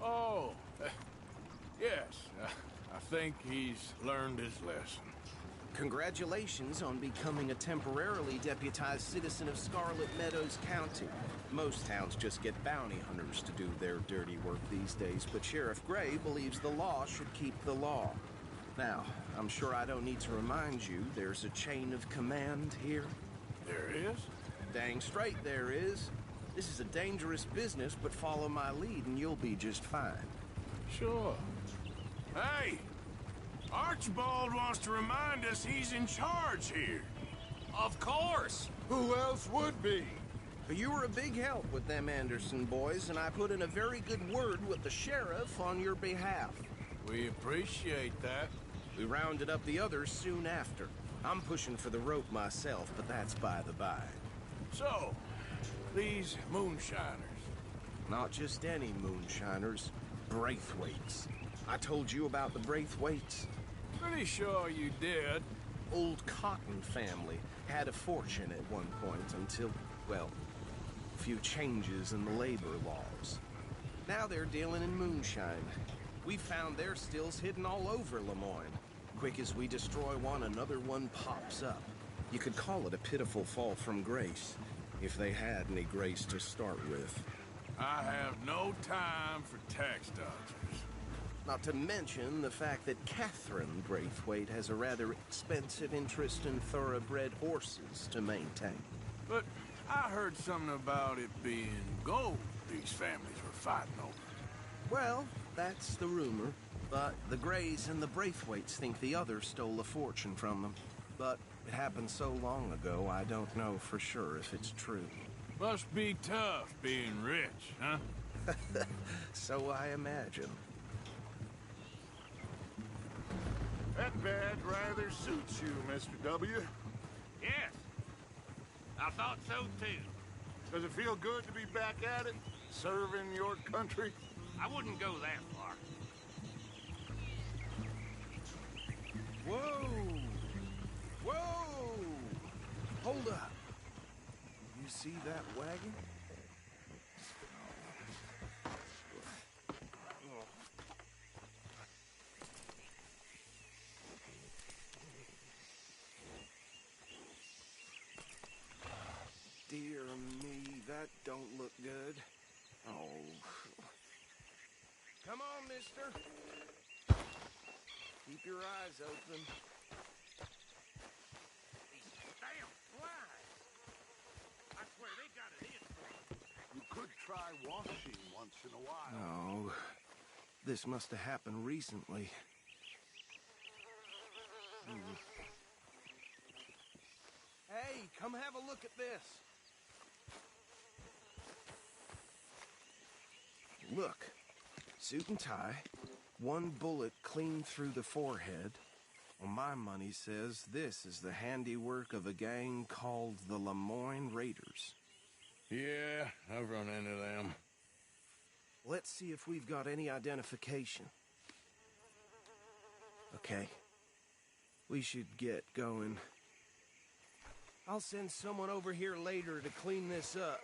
Oh, yes. I think he's learned his lesson. Congratulations on becoming a temporarily deputized citizen of Scarlet Meadows County. Most towns just get bounty hunters to do their dirty work these days, but Sheriff Gray believes the law should keep the law. Now, I'm sure I don't need to remind you there's a chain of command here. There is? Dang straight there is. This is a dangerous business, but follow my lead and you'll be just fine. Sure. Hey! Archibald wants to remind us he's in charge here. Of course! Who else would be? You were a big help with them Anderson boys, and I put in a very good word with the sheriff on your behalf. We appreciate that. We rounded up the others soon after. I'm pushing for the rope myself, but that's by the by. So, these moonshiners. Not just any moonshiners, Braithwaites. I told you about the Braithwaites? Pretty sure you did. Old Cotton family had a fortune at one point until, well, a few changes in the labor laws. Now they're dealing in moonshine. We found their stills hidden all over Lemoyne. Quick as we destroy one, another one pops up. You could call it a pitiful fall from grace, if they had any grace to start with. I have no time for tax dodgers. Not to mention the fact that Catherine Braithwaite has a rather expensive interest in thoroughbred horses to maintain. But I heard something about it being gold these families were fighting over. Well, that's the rumor. But the Grays and the Braithwaites think the others stole a fortune from them. But it happened so long ago, I don't know for sure if it's true. Must be tough being rich, huh? So I imagine. That badge rather suits you, Mr. W. Yes. I thought so, too. Does it feel good to be back at it? Serving your country? I wouldn't go that far. Whoa! Whoa! Hold up. You see that wagon? Dear me, that don't look good. Oh. Come on, mister. Keep your eyes open. could try washing once in a while. Oh, this must have happened recently. Hey, come have a look at this. Look, suit and tie, one bullet clean through the forehead. Well, my money says this is the handiwork of a gang called the Lemoyne Raiders. Yeah, I've run into them. Let's see if we've got any identification. Okay. We should get going. I'll send someone over here later to clean this up.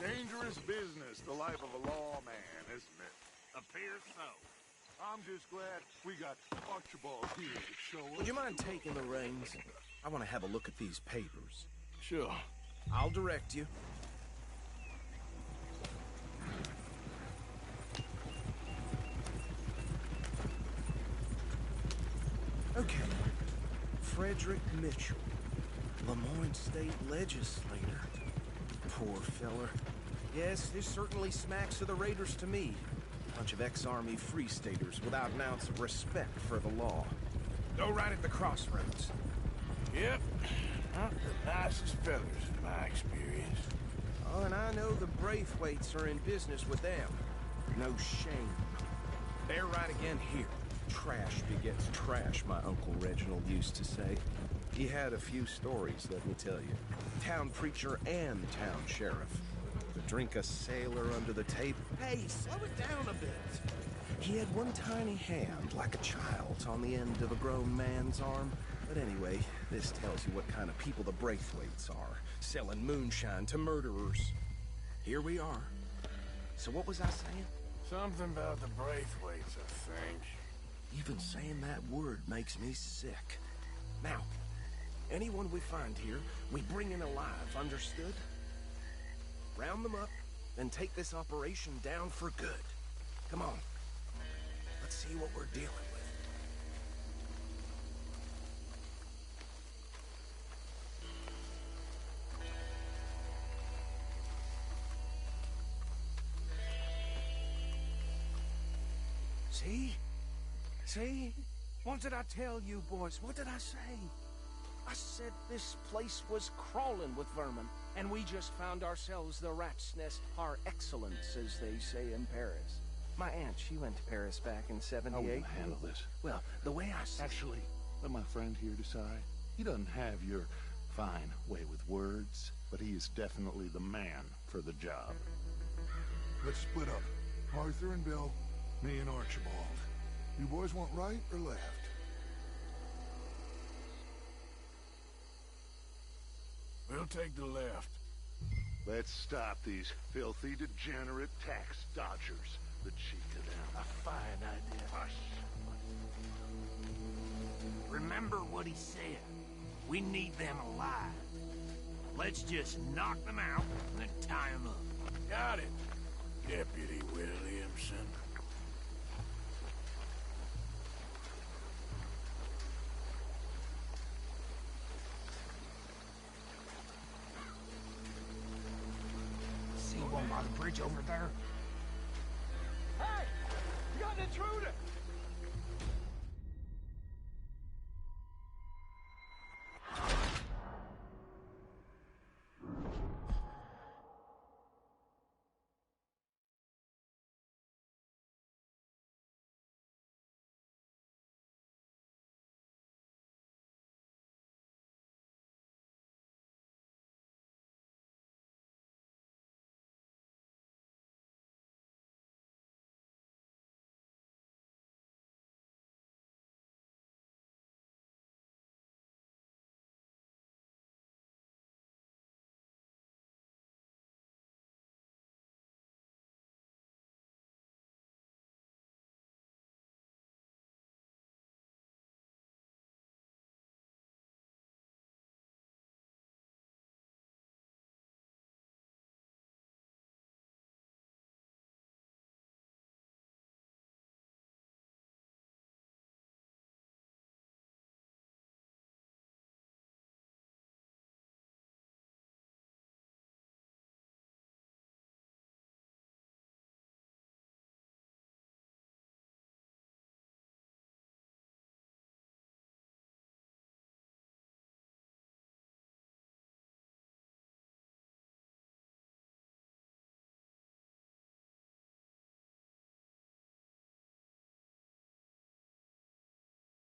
Dangerous business, the life of a lawman, isn't it? Appears so. I'm just glad we got Archibald here to show us. Would you mind taking the reins? I want to have a look at these papers. Sure. I'll direct you. Okay. Frederick Mitchell, Lemoyne State Legislator. Poor feller. Yes, this certainly smacks of the Raiders to me. Bunch of ex-Army Free Staters without an ounce of respect for the law. Go right at the crossroads. Yep. Not the nicest fellas in my experience. Oh, and I know the Braithwaites are in business with them. No shame. They're right again here. Trash begets trash, my Uncle Reginald used to say. He had a few stories, let me tell you. Town preacher and town sheriff. To drink a sailor under the table. Hey, slow it down a bit. He had one tiny hand, like a child's, on the end of a grown man's arm. But anyway, this tells you what kind of people the Braithwaites are. Selling moonshine to murderers. Here we are. So what was I saying? Something about the Braithwaites, I think. Even saying that word makes me sick. Now, anyone we find here, we bring in alive, understood? Round them up, and take this operation down for good. Come on. Let's see what we're dealing with. See? See? What did I tell you, boys? What did I say? I said this place was crawling with vermin, and we just found ourselves the rat's nest par excellence, as they say in Paris. My aunt, she went to Paris back in '78. How will you handle this? Well, the way I see... Actually, let my friend here decide. He doesn't have your fine way with words, but he is definitely the man for the job. Let's split up. Arthur and Bill, me and Archibald. You boys want right or left? We'll take the left. Let's stop these filthy, degenerate tax dodgers. The cheek of them. A fine idea. Hush. Remember what he said. We need them alive. Let's just knock them out and then tie them up. Got it, Deputy Williamson. See one by the bridge over there? Hey! You got an intruder!